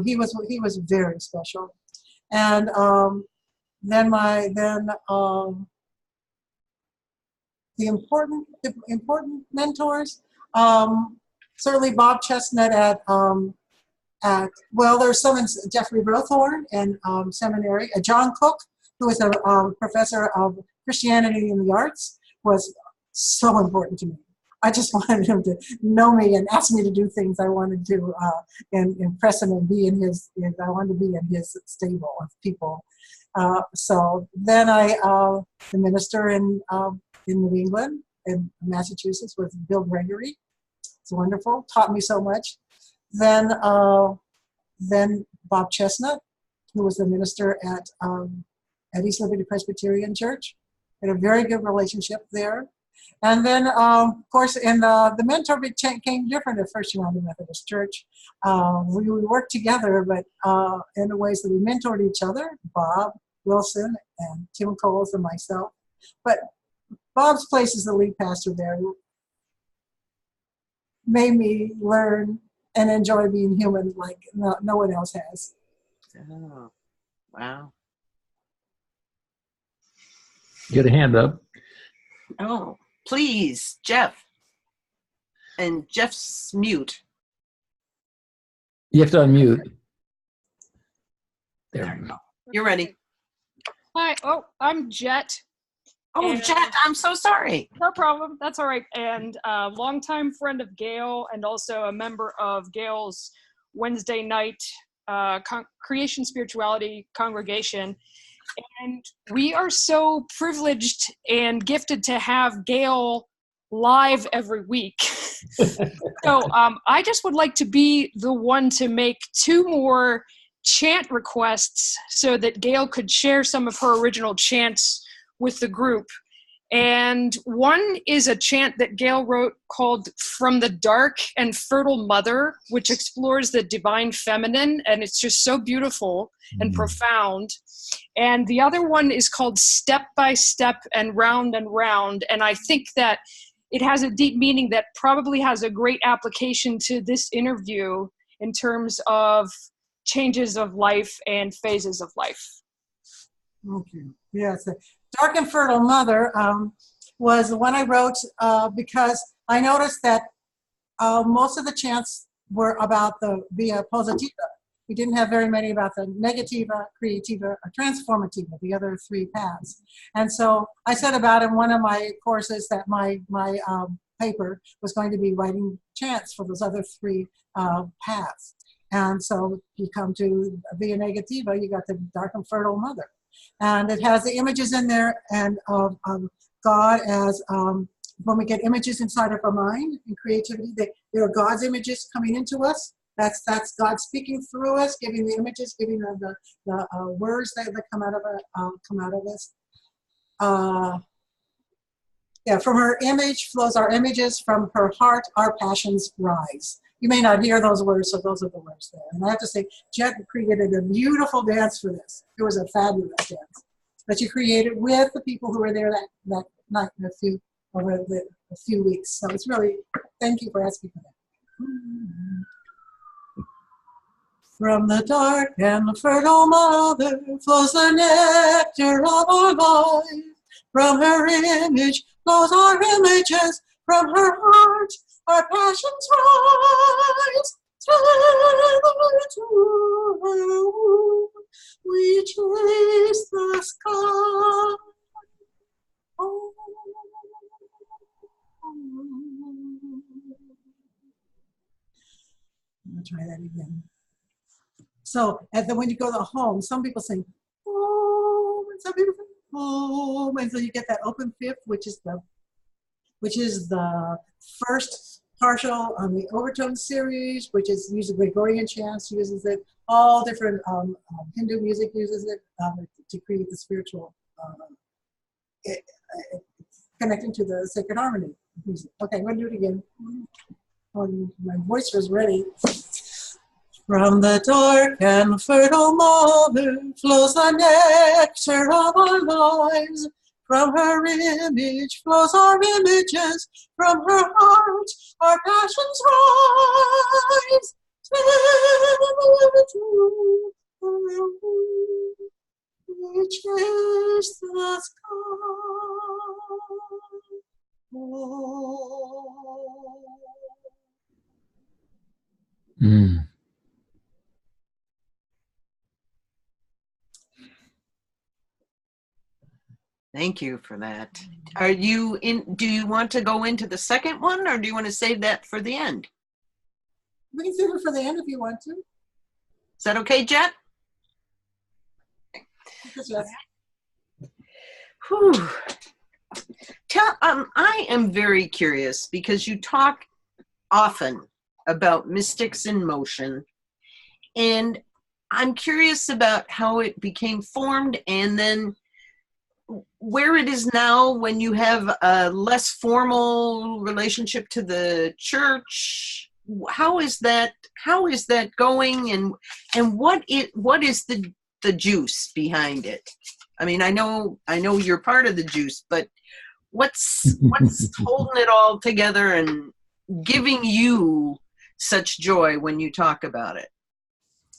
He was very special. And then the important mentors, certainly Bob Chestnut there's some in Jeffrey Rothorn and seminary. John Cook, who was a professor of Christianity and the arts, was so important to me. I just wanted him to know me and ask me to do things I wanted to impress him and be in his. I wanted to be in his stable of people. So then the minister in New England, in Massachusetts, was Bill Gregory. It's wonderful. Taught me so much. Then Bob Chestnut, who was the minister at East Liberty Presbyterian Church. Had a very good relationship there. And then, of course, the mentor became different at First United Methodist Church. We worked together, but in the ways that we mentored each other, Bob Wilson and Tim Coles and myself. But Bob's place as the lead pastor there made me learn and enjoy being human like no one else has. Oh, wow. Get a hand up. Oh, please, Jeff. And Jeff's mute. You have to unmute. There we go. You're ready. Hi. Oh, I'm Jet. Oh, And- Jet, I'm so sorry. No problem. That's all right. And a longtime friend of Gail, and also a member of Gail's Wednesday night Creation Spirituality congregation. And we are so privileged and gifted to have Gail live every week. So I just would like to be the one to make 2 more chant requests so that Gail could share some of her original chants with the group. And one is a chant that Gail wrote called From the Dark and Fertile Mother, which explores the divine feminine, and it's just so beautiful and profound. And the other one is called Step by Step and Round, and I think that it has a deep meaning that probably has a great application to this interview in terms of changes of life and phases of life. Okay. Yes. Dark and Fertile Mother was the one I wrote because I noticed that most of the chants were about the via positiva. We didn't have very many about the negativa, creativa, or transformativa, the other 3 paths. And so I said about in one of my courses that my paper was going to be writing chants for those other 3 paths. And so you come to via negativa, you got the Dark and Fertile Mother. And it has the images in there and of God as, when we get images inside of our mind and creativity, there are God's images coming into us. That's God speaking through us, giving the images, giving the words that come out of us. From her image flows our images, from her heart our passions rise. You may not hear those words, so those are the words there. And I have to say, Jet created a beautiful dance for this. It was a fabulous dance that you created with the people who were there that night over a few weeks. So it's really, thank you for asking for that. From the dark and the fertile mother flows the nectar of our life. From her image flows our images. From her heart our passions rise. To her we chase the sky. Oh. I'm going to try that again. So, and then when you go to the home, some people sing, oh, and some people sing, oh, and so you get that open fifth, which is the first partial on the overtone series, which is usually Gregorian chants, uses it. All different Hindu music uses it to create the spiritual, connecting to the sacred harmony music. Okay, I'm going to do it again. My voice was ready. From the dark and fertile mother flows the nectar of our lives. From her image flows our images. From her heart our passions rise. We chase the sky. Mm. Thank you for that. Are you in? Do you want to go into the second one, or do you want to save that for the end? We can save it for the end if you want to. Is that okay, Jet? Yes. Whew. I am very curious because you talk often about mystics in motion, and I'm curious about how it became formed and then where it is now when you have a less formal relationship to the church. How is that going, and what is the juice behind it? I mean, I know you're part of the juice, but what's holding it all together and giving you such joy when you talk about it?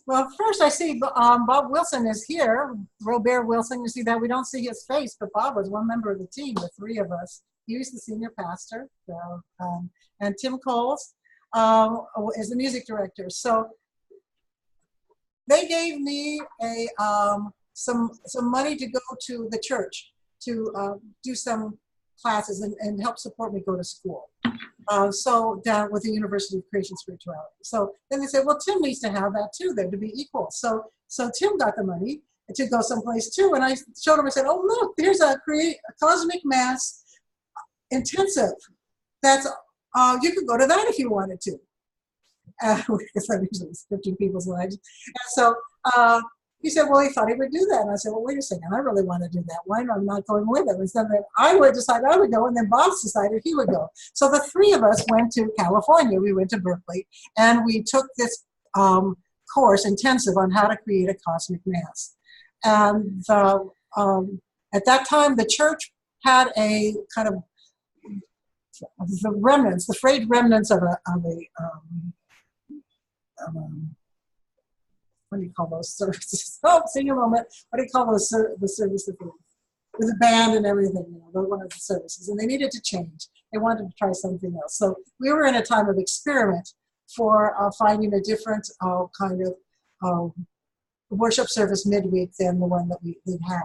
Well, first I see Bob Wilson is here. Robert Wilson, you see that? We don't see his face, but Bob was one member of the team, the three of us. He was the senior pastor, and Tim Coles is the music director. So they gave me some money to go to the church to do some classes and help support me go to school. So down with the University of Creation Spirituality. So then they said, well, Tim needs to have that too, then to be equal. So Tim got the money to go someplace too. And I showed him, I said, oh, look, there's a cosmic mass intensive. That's, you could go to that if you wanted to. Because I usually 15 people's lives. And so he said, well, he thought he would do that. And I said, well, wait a second, I really want to do that. Why am I not going with him? Instead of I would decide I would go, and then Bob decided he would go. So the three of us went to California. We went to Berkeley, and we took this course, intensive, on how to create a cosmic mass. And at that time, the church had a kind of the remnants, the frayed remnants of a what do you call those services? Oh, sing a moment. What do you call those the services with the band and everything? You know, one of the services, and they needed to change. They wanted to try something else. So we were in a time of experiment for finding a different kind of worship service midweek than the one that we'd had.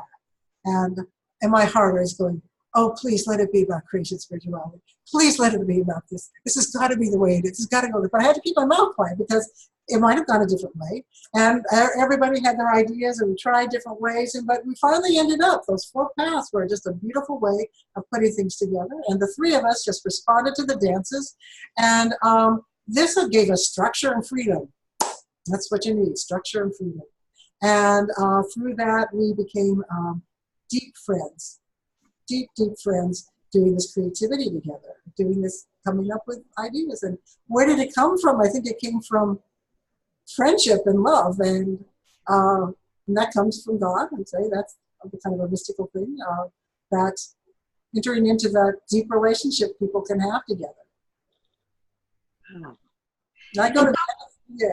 And in my heart, I was going, oh, please let it be about creation spirituality. Please let it be about this. This has got to be the way it is. It's got to go. But I had to keep my mouth quiet because it might have gone a different way. And everybody had their ideas, and we tried different ways. But we finally ended up, those 4 paths were just a beautiful way of putting things together. And the three of us just responded to the dances. And this gave us structure and freedom. That's what you need, structure and freedom. And through that, we became deep friends. Deep friends, doing this creativity together, doing this, coming up with ideas. And where did it come from? I think it came from friendship and love, and that comes from God. I'd say that's kind of a mystical thing, that entering into that deep relationship people can have together. Wow. I go to yeah.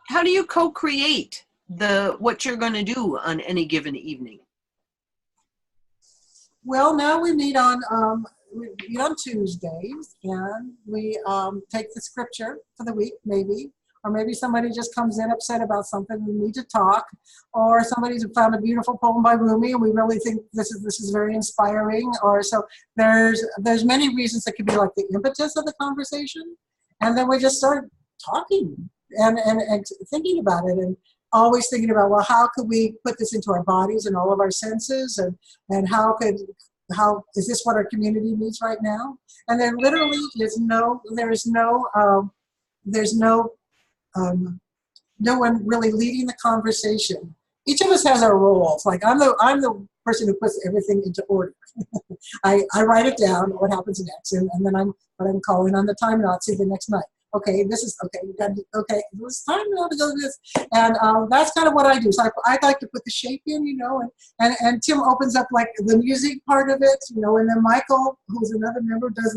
How do you co-create what you're going to do on any given evening? Well, now we meet on Tuesdays, and we take the scripture for the week, maybe, or maybe somebody just comes in upset about something and we need to talk, or somebody's found a beautiful poem by Rumi and we really think this is very inspiring, or so there's many reasons that could be like the impetus of the conversation, and then we just start talking and thinking about it, and always thinking about, well, how could we put this into our bodies and all of our senses, and how is this what our community needs right now? And there literally is no one really leading the conversation. Each of us has our roles. Like I'm the person who puts everything into order. I write it down, what happens next, and then I'm calling on the time and I'll see the next night. Okay, this is okay. It's time now to go to this, and that's kind of what I do. So I like to put the shape in, and Tim opens up like the music part of it, and then Michael, who's another member, does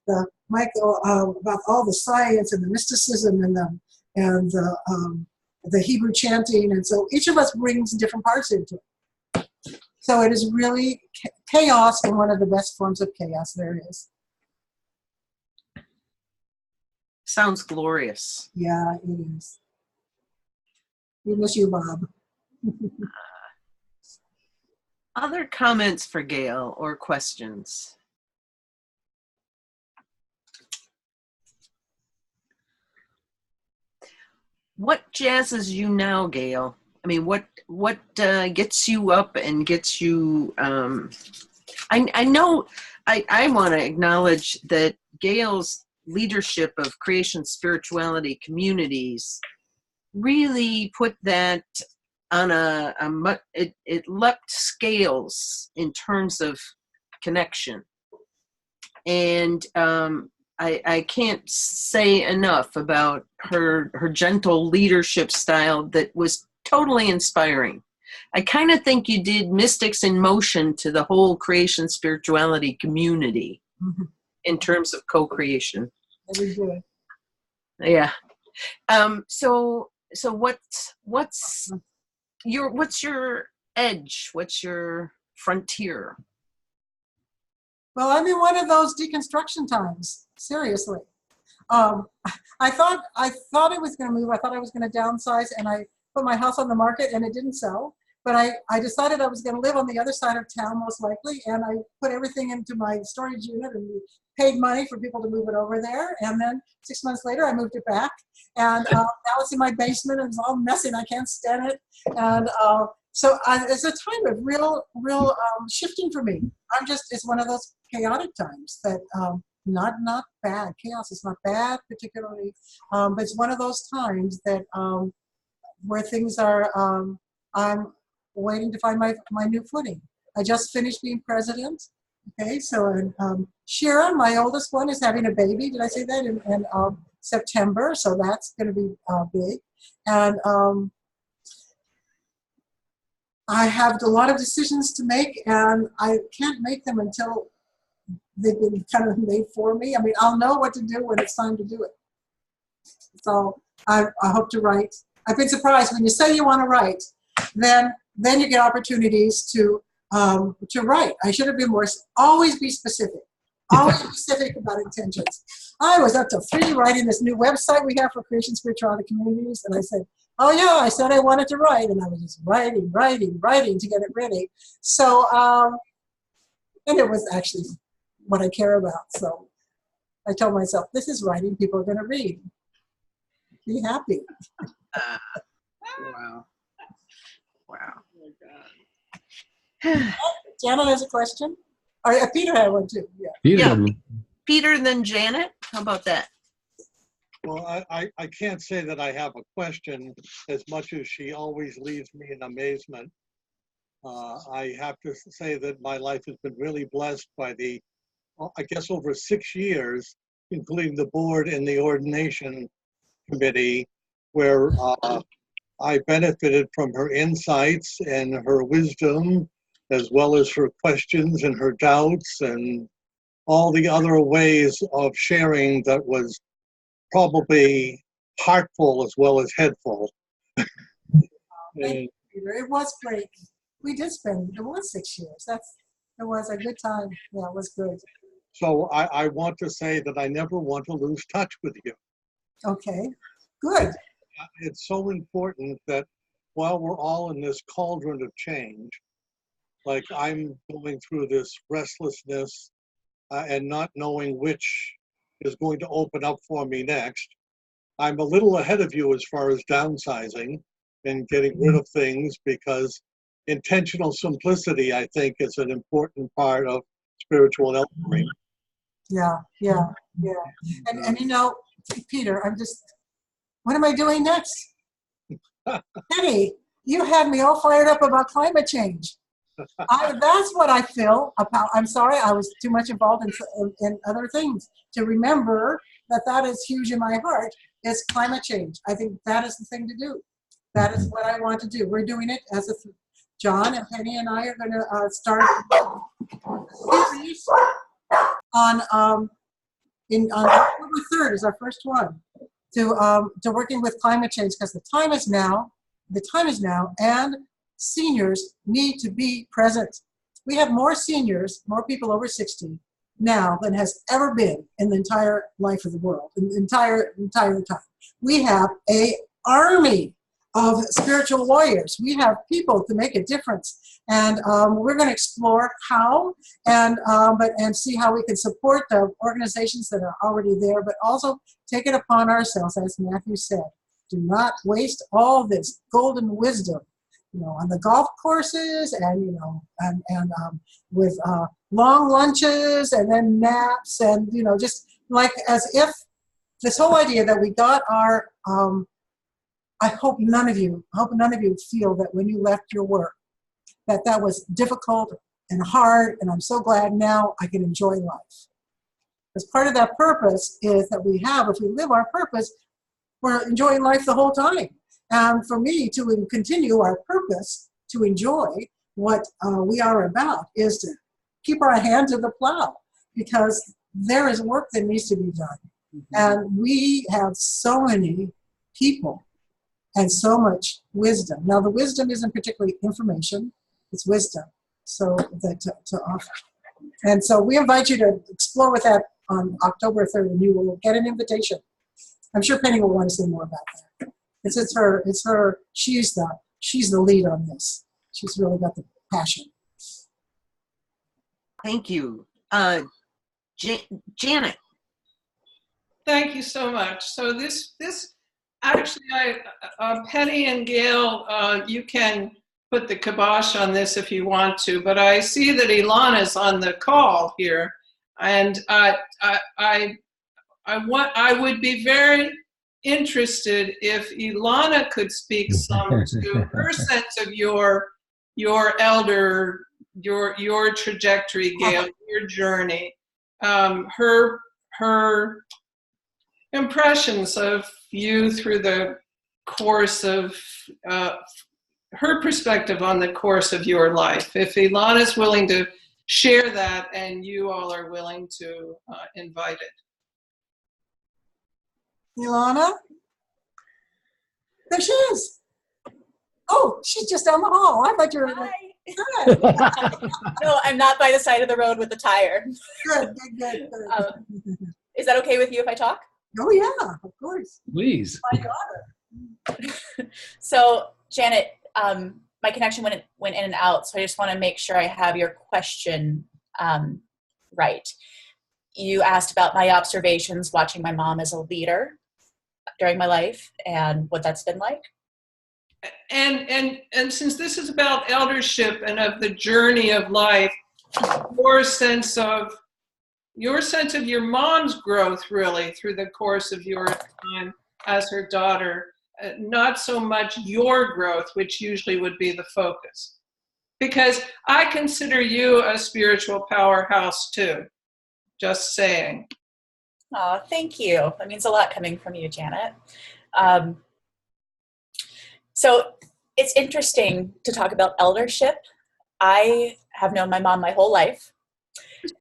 the Michael about all the science and the mysticism and the Hebrew chanting, and so each of us brings different parts into it. So it is really chaos, and one of the best forms of chaos there is. Sounds glorious. Yeah, it is. We miss you, Bob. Other comments for Gail or questions? What jazzes you now, Gail? I mean, what gets you up and gets you? I know. I want to acknowledge that Gail's leadership of creation spirituality communities really put that on it leapt scales in terms of connection, and I can't say enough about her gentle leadership style that was totally inspiring. I kind of think you did Mystics in Motion to the whole creation spirituality community. Mm-hmm. In terms of co-creation. Very good. Yeah. So what's your edge? What's your frontier? Well, I'm in one of those deconstruction times. Seriously, um, I thought I was going to move. I thought I was going to downsize, and I put my house on the market, and it didn't sell. But I decided I was going to live on the other side of town, most likely, and I put everything into my storage unit and paid money for people to move it over there. And then 6 months later, I moved it back, and now it's in my basement, and it's all messy, and I can't stand it. And so it's a time of real shifting for me. It's one of those chaotic times that not bad. Chaos is not bad particularly, but it's one of those times that where things are. I'm waiting to find my new footing. I just finished being president. Okay, so Shira, my oldest one, is having a baby. Did I say that in September? So that's going to be big, and I have a lot of decisions to make, and I can't make them until they've been kind of made for me. I mean, I'll know what to do when it's time to do it. So I hope to write. I've been surprised when you say you want to write, then you get opportunities to write. I should have been more. Always be specific. Always specific about intentions. I was up to 3 writing this new website we have for Creation Spirituality Communities, and I said, oh yeah, I said I wanted to write, and I was just writing to get it ready. So, and it was actually what I care about. So I told myself, this is writing people are going to read. Be happy. Wow. Janet has a question? Or Peter had one too. Yeah. Yeah. Peter, then Janet. How about that? Well, I can't say that I have a question as much as she always leaves me in amazement. I have to say that my life has been really blessed by I guess over 6 years, including the board and the ordination committee, where I benefited from her insights and her wisdom, as well as her questions and her doubts and all the other ways of sharing that was probably heartful as well as headful. Thank you, Peter. It was great. It was 6 years. It was a good time. Yeah, it was good. So I want to say that I never want to lose touch with you. Okay, good. It's so important that while we're all in this cauldron of change, like I'm going through this restlessness and not knowing which is going to open up for me next, I'm a little ahead of you as far as downsizing and getting rid of things, because intentional simplicity, I think, is an important part of spiritual alchemy. Yeah. And you know, Peter, what am I doing next? Penny, you had me all fired up about climate change. That's what I feel about. I'm sorry, I was too much involved in other things to remember that is huge in my heart. Is climate change. I think that is the thing to do. That is what I want to do. We're doing it as John and Penny and I are going to start on October 3rd is our first one to working with climate change, because the time is now, and seniors need to be present. We have more seniors, more people over 60 now than has ever been in the entire life of the world, in the entire time. We have an army of spiritual warriors. We have people to make a difference, and we're going to explore how and see how we can support the organizations that are already there, but also take it upon ourselves, as Matthew said, do not waste all this golden wisdom, on the golf courses and with long lunches and then naps and just like as if this whole idea that we got our I hope none of you feel that when you left your work that was difficult and hard, and I'm so glad now I can enjoy life. Because part of that purpose is that if we live our purpose, we're enjoying life the whole time. And for me to continue our purpose, to enjoy what we are about, is to keep our hand to the plow, because there is work that needs to be done. And we have so many people and so much wisdom. Now, the wisdom isn't particularly information, it's wisdom. So that to offer. And so we invite you to explore with that on October 3rd, and you will get an invitation. I'm sure Penny will want to say more about that. It's her, she's the lead on this. She's really got the passion. Thank you. Janet. Thank you so much. So this actually, Penny and Gail, you can put the kibosh on this if you want to, but I see that Ilana's on the call here, and I would be very interested if Ilana could speak some to her sense of your elder, your trajectory, Gail, your journey, her impressions of you through the course of her perspective on the course of your life. If Ilana's willing to share that and you all are willing to invite it. Ilana? There she is. Oh, she's just down the hall. I thought you were like, good. No, I'm not by the side of the road with the tire. Good. Is that okay with you if I talk? Oh yeah, of course. Please. My daughter. So, Janet, my connection went in and out, so I just want to make sure I have your question right. You asked about my observations watching my mom as a leader during my life and what that's been like. And since this is about eldership and of the journey of life, your sense of your mom's growth really through the course of your time as her daughter, not so much your growth, which usually would be the focus. Because I consider you a spiritual powerhouse too, just saying. Oh, thank you. That means a lot coming from you, Janet. So it's interesting to talk about eldership. I have known my mom my whole life.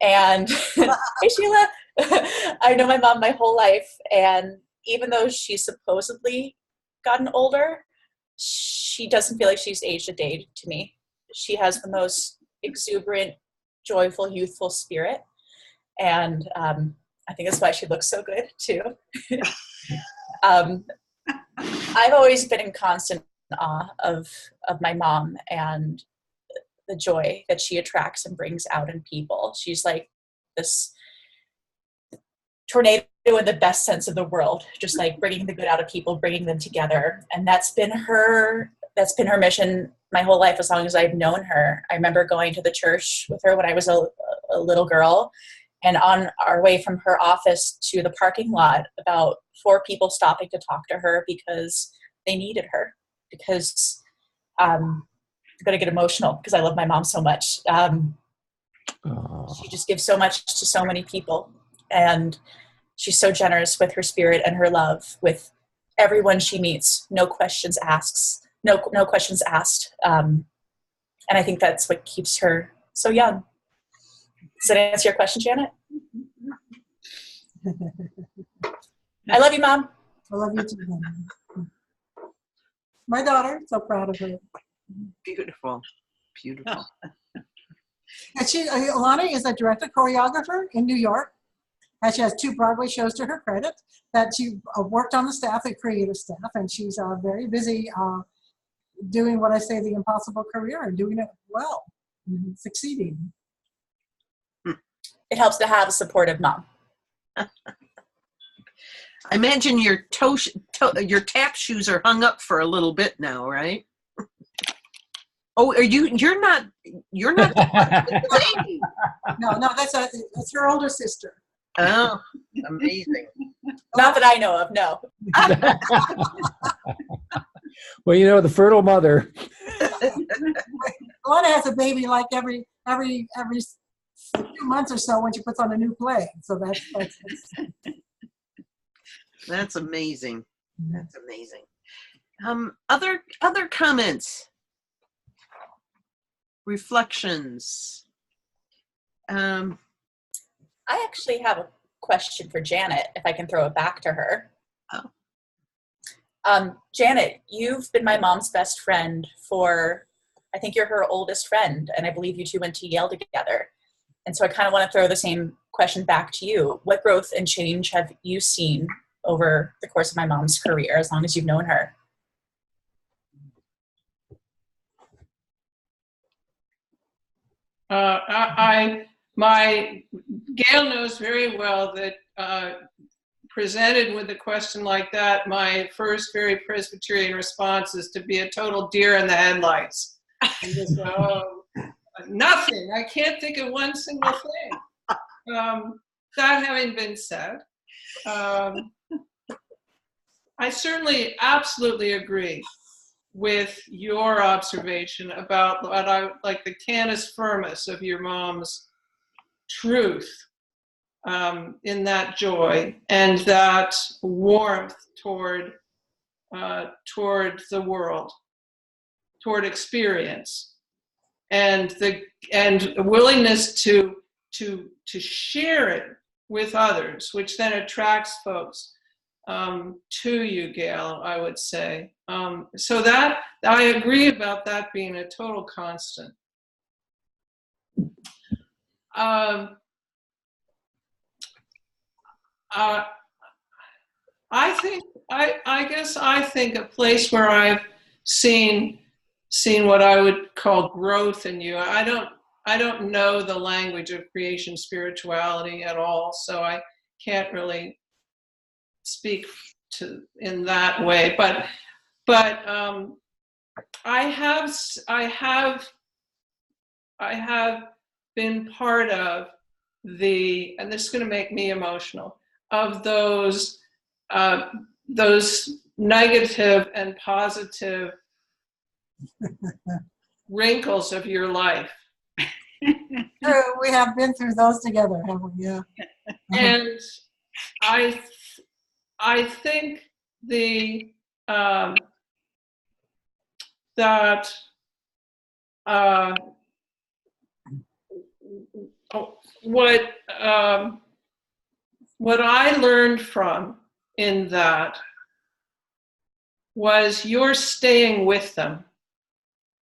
And hey, Sheila, I know my mom my whole life. And even though she's supposedly gotten older, she doesn't feel like she's aged a day to me. She has the most exuberant, joyful, youthful spirit. And I think that's why she looks so good too. I've always been in constant awe of my mom and the joy that she attracts and brings out in people. She's like this tornado in the best sense of the word, just like bringing the good out of people, bringing them together. And that's been her mission my whole life, as long as I've known her. I remember going to the church with her when I was a little girl, and on our way from her office to the parking lot, about 4 people stopping to talk to her because they needed her. Because I'm going to get emotional because I love my mom so much. She just gives so much to so many people. And she's so generous with her spirit and her love with everyone she meets. No questions asked. No questions asked. And I think that's what keeps her so young. Does that answer your question, Janet? I love you, Mom. I love you too, Mom. My daughter, so proud of her. Beautiful. Beautiful. And Ilana is a director choreographer in New York. And she has 2 Broadway shows to her credit that she worked on the staff, the creative staff, and she's very busy doing what I say, the impossible career, and doing it well, succeeding. It helps to have a supportive mom. I imagine your tap shoes are hung up for a little bit now, right? Oh, you're not the lady. No, that's her older sister. Oh, amazing. Not that I know of, no. Well, the fertile mother. Ilana has a baby like every few months or so when she puts on a new play. So that's amazing. That's amazing. Other comments, reflections. I actually have a question for Janet, if I can throw it back to her. Janet, you've been my mom's best friend for, I think you're her oldest friend, and I believe you two went to Yale together. And so I kind of want to throw the same question back to you. What growth and change have you seen over the course of my mom's career, as long as you've known her? Gail knows very well that presented with a question like that, my first very Presbyterian response is to be a total deer in the headlights. And just go, oh, nothing. I can't think of one single thing. That having been said, I certainly absolutely agree with your observation about what I like the canis firmus of your mom's truth in that joy and that warmth toward the world, toward experience, and willingness to share it with others, which then attracts folks to you, Gail, I would say. So that I agree about that being a total constant. I think a place where I've seen what I would call growth in you. I don't know the language of creation spirituality at all, so I can't really speak to in that way. But I have been part of and this is going to make me emotional, of those negative and positive wrinkles of your life. True, we have been through those together, haven't we? Yeah. And I think what I learned from in that was you're staying with them.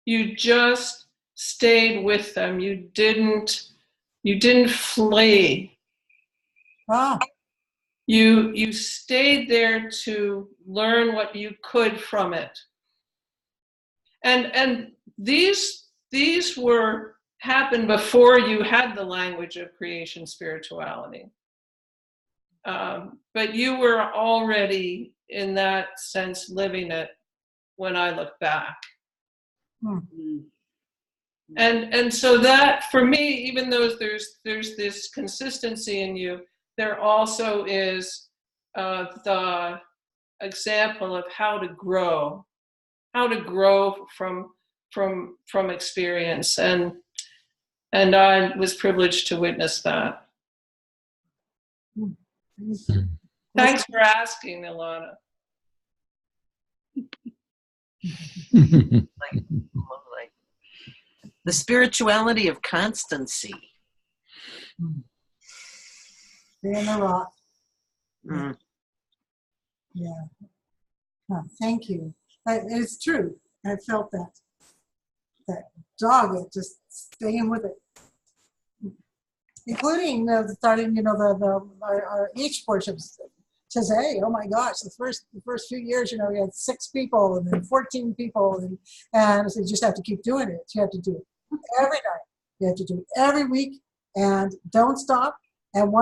You just stayed with them. You didn't flee. Ah. You stayed there to learn what you could from it. And these happened before you had the language of creation spirituality. But you were already, in that sense, living it when I look back. Hmm. And so that, for me, even though there's this consistency in you, there also is the example of how to grow from experience, and I was privileged to witness that. Thanks for asking, Ilana. Lovely. The spirituality of constancy. Stay in the rock. Mm. Yeah. Oh, thank you. It's true. I felt that dogged, just staying with it, including starting. Our each worships. Today, oh my gosh, the first few years, we had 6 people and then 14 people, and so you just have to keep doing it. You have to do it every night. You have to do it every week, and don't stop. And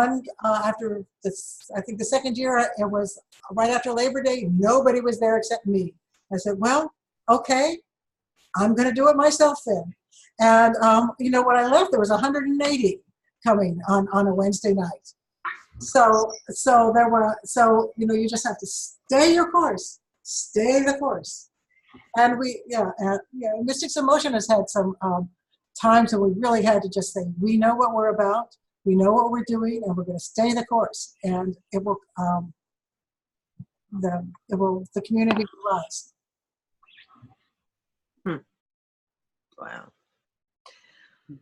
after this, I think the second year, it was right after Labor Day. Nobody was there except me. I said, well, okay, I'm going to do it myself then. And when I left, there was 180 coming on a Wednesday night. So you just have to stay your course, stay the course. And Mystics in Motion has had some times when we really had to just say, we know what we're about, we know what we're doing, and we're going to stay the course, and it will the community will rise. Wow.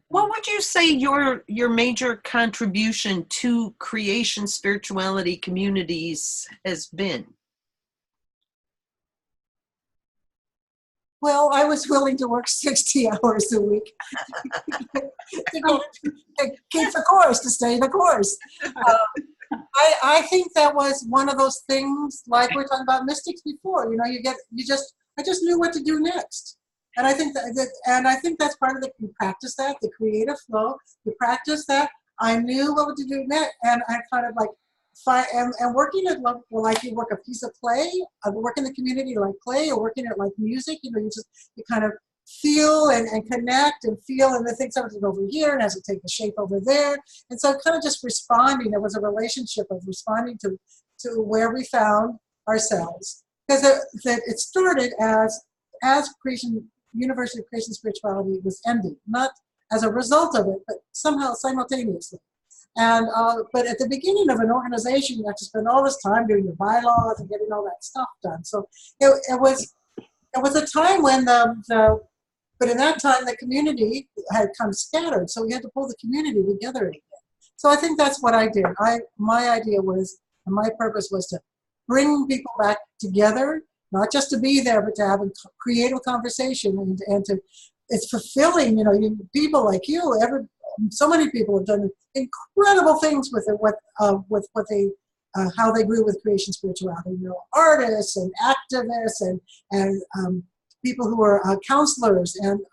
What would you say your major contribution to creation spirituality communities has been? Well, I was willing to work 60 hours a week to keep the course, to stay the course. I think that was one of those things, like we were talking about mystics before. You know, I just knew what to do next, and I think I think that's part of it. We practice that, the creative flow. We practice that. I knew what to do next, and I kind of like. And working at like you work a piece of clay, work in the community like clay, or working at like music, you know, you kind of feel and connect and feel, and then think something over here and has to take the shape over there. And so kind of just responding. There was a relationship of responding to where we found ourselves. Because it started as University of Creation Spirituality was ending, not as a result of it, but somehow simultaneously. And but at the beginning of an organization, you have to spend all this time doing your bylaws and getting all that stuff done. So it was a time when but in that time the community had kind of scattered, so we had to pull the community together again. So I think that's what I did. My idea was, and my purpose was to bring people back together, not just to be there, but to have a creative conversation and to. It's fulfilling, you know. People like you, so many people have done incredible things with it, what they how they grew with creation spirituality. You know, artists and activists and people who are counselors and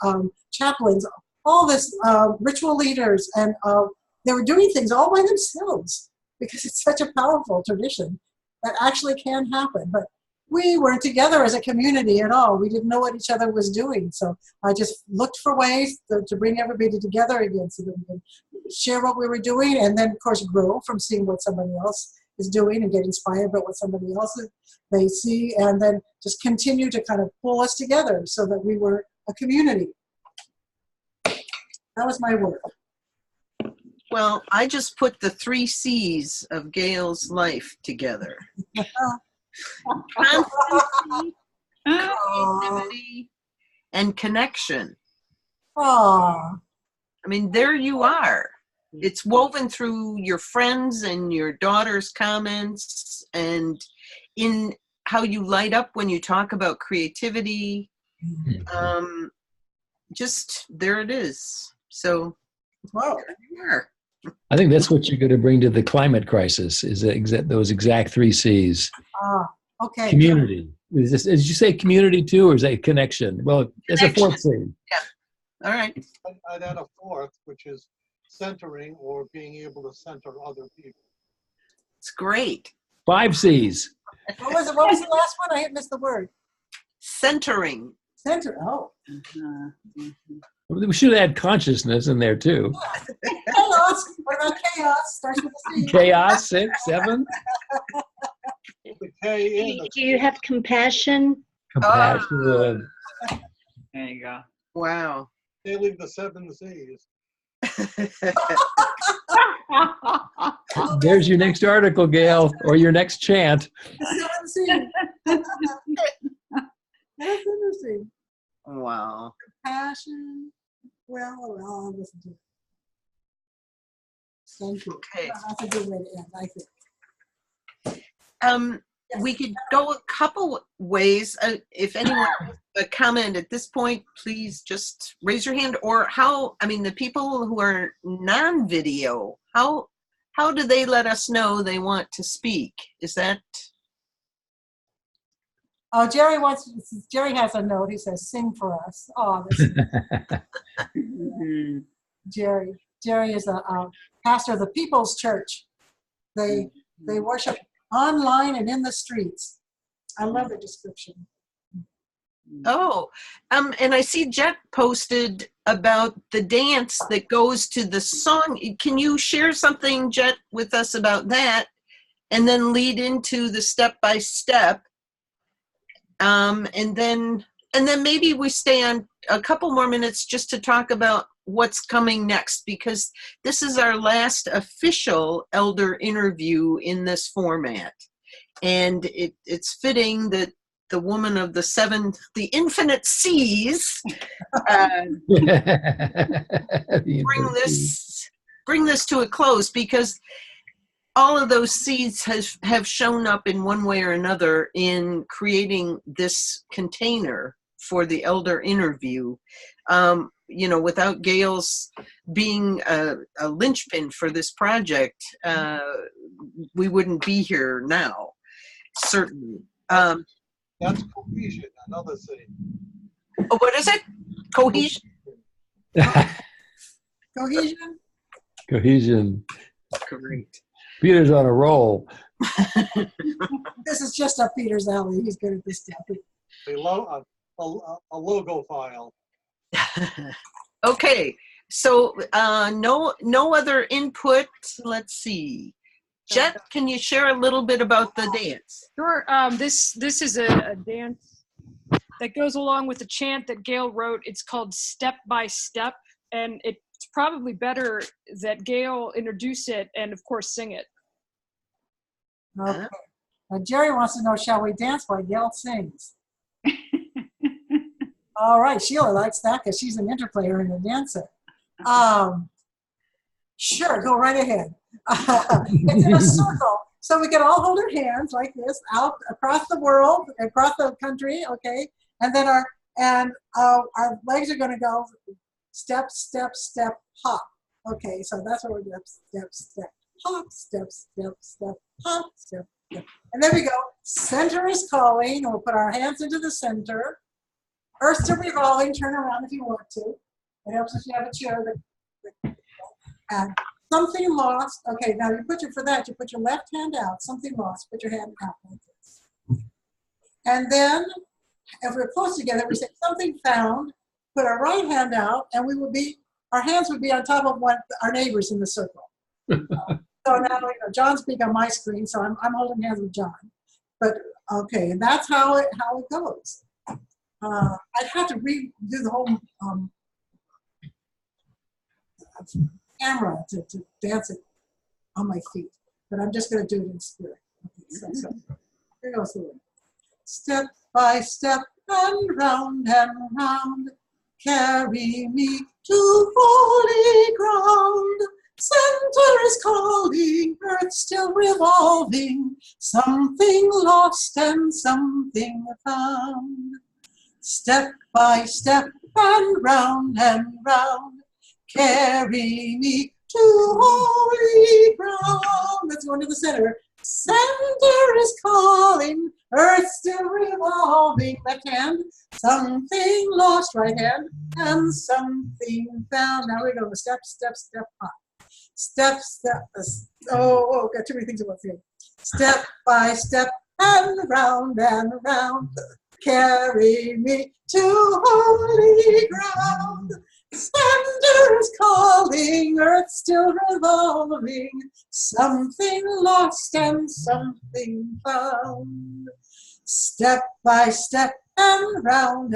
chaplains, all this ritual leaders, and they were doing things all by themselves because it's such a powerful tradition that actually can happen. But we weren't together as a community at all. We didn't know what each other was doing. So I just looked for ways to bring everybody together again so that we could share what we were doing, and then, of course, grow from seeing what somebody else is doing and get inspired by what somebody else they see, and then just continue to kind of pull us together so that we were a community. That was my work. Well, I just put the 3 C's of Gail's life together. Constancy, creativity, and connection. Aww. I mean, there you are. It's woven through your friends and your daughter's comments, and in how you light up when you talk about creativity. Just there it is. So, Wow. there you are. I think that's what you're going to bring to the climate crisis, is those exact 3 C's. Okay. Community. Is this, did you say community too, or is that connection? Well, it's a 4th C. Yeah. All right. I'd add a 4th, which is centering, or being able to center other people. It's great. 5 C's. What was the last one? I missed the word. Centering. Center. Oh. We should add consciousness in there too. Chaos. What about chaos? Starts with a C. Chaos, 6, 7. The K in Do you have compassion? Compassion. There you go. Wow. they leave the 7 C's. There's your next article, Gail, or your next chant. That's interesting. Wow. Passion. Well, I'll listen to it. Thank you. Okay. That's a good way to end, I think. We could go a couple ways. If anyone has a comment at this point, please just raise your hand. Or the people who are non-video, how do they let us know they want to speak? Is that? Oh, Jerry has a note. He says, "Sing for us." Oh, Jerry. Jerry is a pastor of the People's Church. They worship online and in the streets. I love the description. Oh, and I see Jet posted about the dance that goes to the song. Can you share something, Jet, with us about that, and then lead into the step-by-step? And then maybe we stay on a couple more minutes just to talk about what's coming next, because this is our last official elder interview in this format. And it's fitting that the woman of the infinite C's bring this to a close, because all of those seeds have shown up in one way or another in creating this container for the elder InnerView. You know, without Gail's being a linchpin for this project, we wouldn't be here now, certainly. That's cohesion, another thing. Oh, what is it? Cohesion? Cohesion? Cohesion. Great. Peter's on a roll. This is just up Peter's alley. He's good at this stuff. A logo file. Okay, so no other input. Let's see. Jet, can you share a little bit about the dance? Sure. This is a dance that goes along with the chant that Gail wrote. It's called Step by Step, and it's probably better that Gail introduce it and, of course, sing it. Okay. Jerry wants to know, shall we dance while Gail sings? All right, Sheila likes that because she's an interplayer and a dancer. Sure, go right ahead. It's in a circle. So we can all hold our hands like this out across the world, across the country, okay? And then our legs are going to go step, step, step, hop. Okay, so that's what we're doing. Step, step, hop, step, step, step, hop, step, step. And there we go. Center is calling. We'll put our hands into the center. Earth still revolving. Turn around if you want to. It helps if you have a chair. And something lost. Okay, now you put your left hand out. Something lost. Put your hand out like this. And then, if we're close together, we say something found. Put our right hand out, and our hands would be on top of our neighbors in the circle. So now, John's big on my screen, so I'm holding hands with John. But okay, and that's how it goes. I'd have to redo the whole camera to dance it on my feet, but I'm just going to do it in spirit. Okay, so here goes the way. Step by step and round, carry me to holy ground. Center is calling, earth still revolving, something lost and something found. Step by step and round, carry me to holy ground. Let's go into the center. Center is calling, earth still revolving. Left hand, something lost. Right hand, and something found. Now we go step, step, step, hop. Step, step, got too many things at once here. Step by step and round, carry me to holy ground. Center is calling, earth still revolving, something lost and something found. Step by step and round,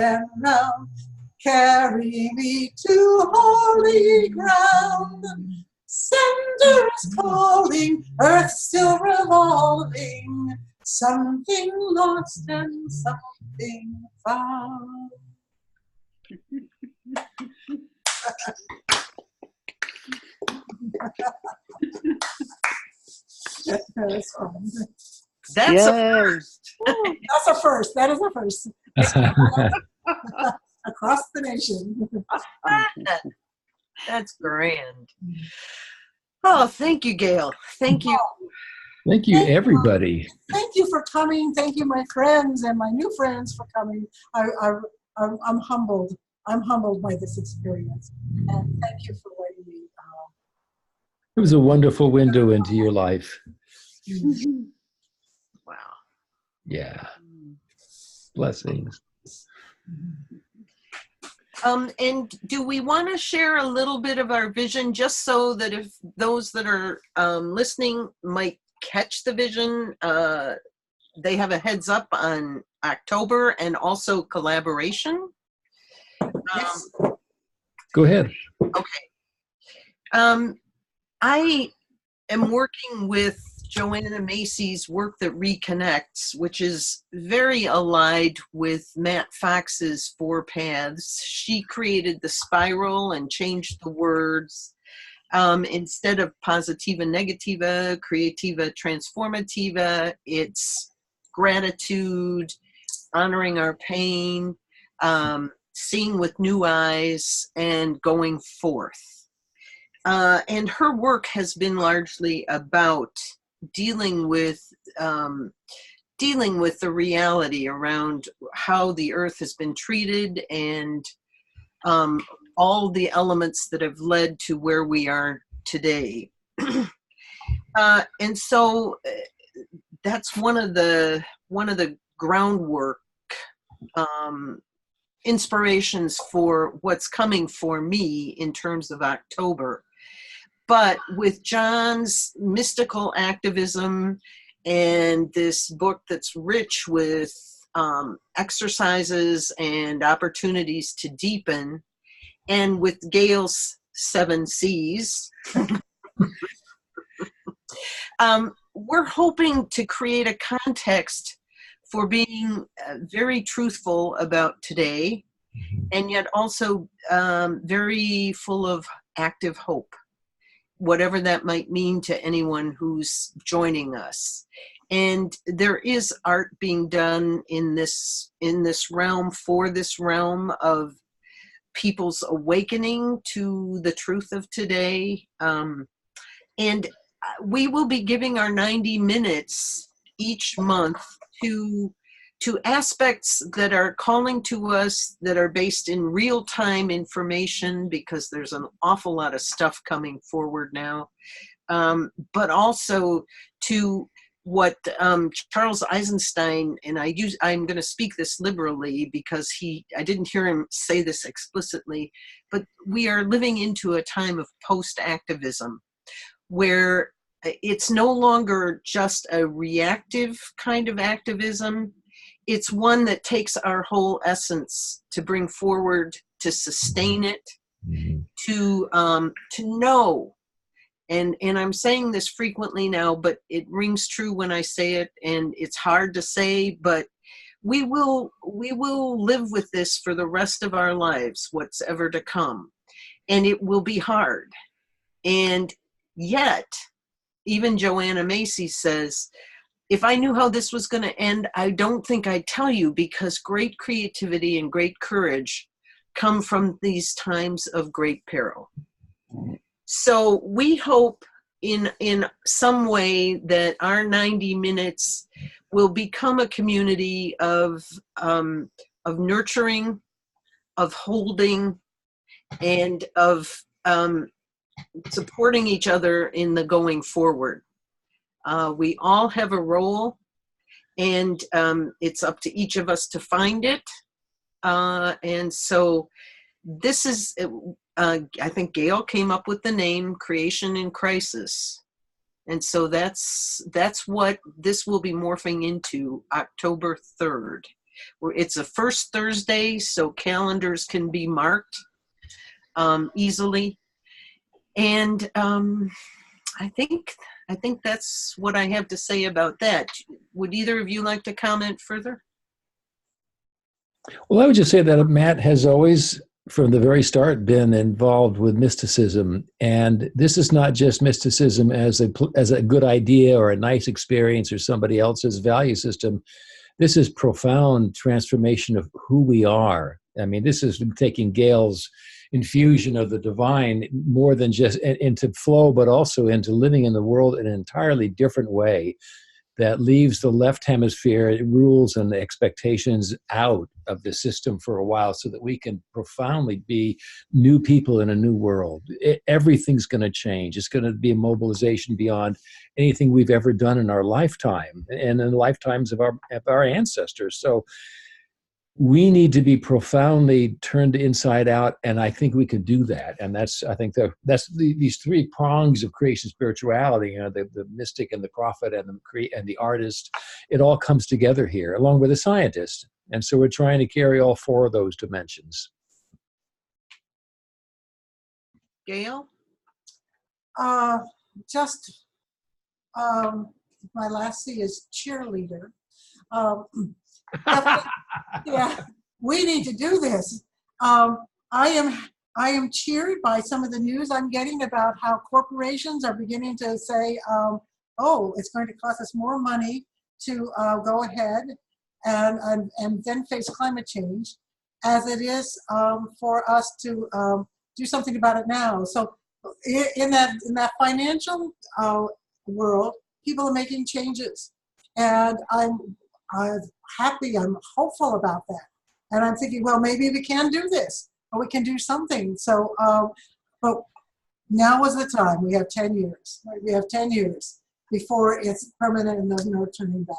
carry me to holy ground. Center is calling, earth still revolving, something lost and something found. That's fun. That's a first. That's a first. That is a first. Across the nation. That's grand. Oh, thank you, Gail. Thank you. Thank you, everybody. Thank you for coming. Thank you, my friends and my new friends, for coming. I'm humbled. I'm humbled by this experience. And thank you for letting me. It was a wonderful window into your life. Wow. Yeah. Blessings. And do we want to share a little bit of our vision, just so that if those that are listening might catch the vision, they have a heads up on October and also collaboration? Yes. Go ahead. Okay. I am working with Joanna Macy's work that reconnects, which is very allied with Matt Fox's 4 Paths. She created the spiral and changed the words. Instead of positiva negativa, creativa transformativa, it's gratitude, honoring our pain, seeing with new eyes, and going forth. And her work has been largely about dealing with the reality around how the earth has been treated, and all the elements that have led to where we are today. And so that's one of the groundwork inspirations for what's coming for me in terms of October. But with John's mystical activism and this book that's rich with exercises and opportunities to deepen, and with Gail's 7 C's, we're hoping to create a context for being very truthful about today, and yet also very full of active hope, whatever that might mean to anyone who's joining us. And there is art being done in this realm, for this realm of people's awakening to the truth of today. And we will be giving our 90 minutes each month to aspects that are calling to us, that are based in real-time information, because there's an awful lot of stuff coming forward now, but also to what Charles Eisenstein, and I'm going to speak this liberally because I didn't hear him say this explicitly, but we are living into a time of post-activism, where it's no longer just a reactive kind of activism. It's one that takes our whole essence to bring forward, to sustain it, to know. And I'm saying this frequently now, but it rings true when I say it, and it's hard to say, but we will live with this for the rest of our lives, what's ever to come. And it will be hard. And yet, even Joanna Macy says, if I knew how this was going to end, I don't think I'd tell you, because great creativity and great courage come from these times of great peril. So we hope in some way that our 90 minutes will become a community of nurturing, of holding, and of supporting each other in the going forward. We all have a role, and it's up to each of us to find it. And so this is, I think Gail came up with the name Creation in Crisis. And so that's what this will be morphing into October 3rd. It's a first Thursday, so calendars can be marked easily. And I think that's what I have to say about that. Would either of you like to comment further? Well, I would just say that Matt has always, from the very start, been involved with mysticism. And this is not just mysticism as a good idea or a nice experience or somebody else's value system. This is profound transformation of who we are. I mean, this is taking Gail's infusion of the divine more than just into flow, but also into living in the world in an entirely different way that leaves the left hemisphere rules and the expectations out of the system for a while, so that we can profoundly be new people in a new world. Everything's going to change. It's going to be a mobilization beyond anything we've ever done in our lifetime and in the lifetimes of our ancestors. So we need to be profoundly turned inside out, and I think we can do that. And that's these 3 prongs of creation spirituality, you know, the mystic and the prophet and the artist. It all comes together here, along with the scientist. And so we're trying to carry all 4 of those dimensions. Gail? My last C is cheerleader. Yeah, we need to do this. I am cheered by some of the news I'm getting about how corporations are beginning to say, oh, it's going to cost us more money to go ahead and then face climate change. as it is for us to do something about it now. So in that financial world, people are making changes, and I'm happy, I'm hopeful about that. And I'm thinking, well, maybe we can do this, or we can do something. So, but now is the time. We have 10 years. Right? We have 10 years before it's permanent and there's no turning back.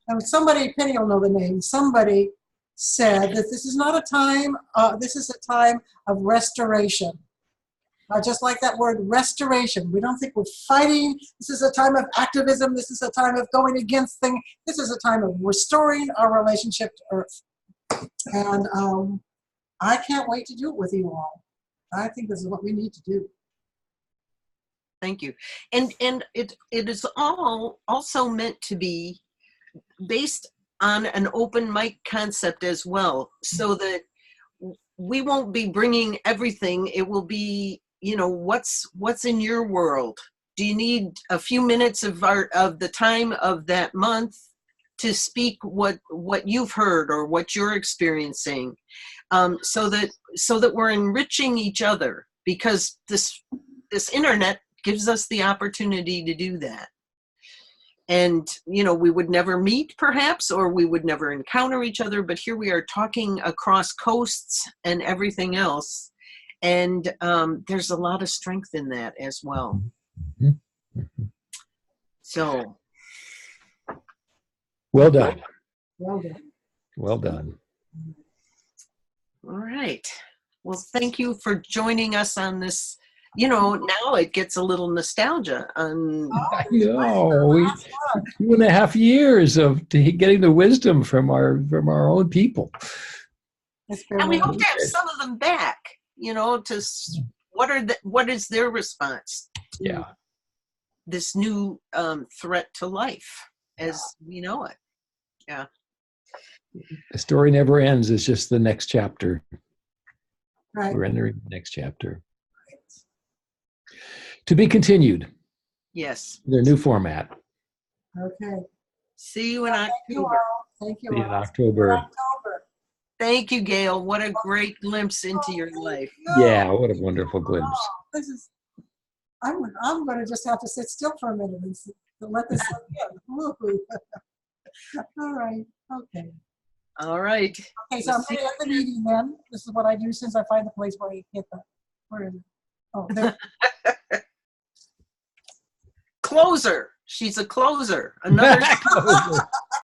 And somebody, Penny will know the name, somebody said that this is not a time, this is a time of restoration. Just like that word restoration. We don't think we're fighting. This is a time of activism. This is a time of going against things. This is a time of restoring our relationship to Earth. And I can't wait to do it with you all. I think this is what we need to do. Thank you. And it is all also meant to be based on an open mic concept as well, so that we won't be bringing everything. It will be, you know, what's in your world. Do you need a few minutes of the time of that month to speak what you've heard or what you're experiencing, so that we're enriching each other, because this internet gives us the opportunity to do that. And, you know, we would never meet perhaps, or we would never encounter each other, but here we are talking across coasts and everything else. And there's a lot of strength in that as well. So. Well done. Well done. Well done. All right. Well, thank you for joining us on this. You know, now it gets a little nostalgia. I know. 2.5 years of getting the wisdom from our own people. And we hope to have some of them back, you know, to what is their response to this new threat to life as we know it. Yeah. The story never ends. It's just the next chapter. Right. We're entering the next chapter. To be continued. Yes. Their new format. Okay. See you in October. Thank you See you all. in October. Thank you, Gail. What a great glimpse into your life. Yeah, what a wonderful glimpse. This is. I'm going to just have to sit still for a minute and let this in. All right. Okay. All right. Okay, so I'm going to end the meeting then. This is what I do since I find the place where I hit the. Where is it? Oh, there. Closer. She's a closer. Another.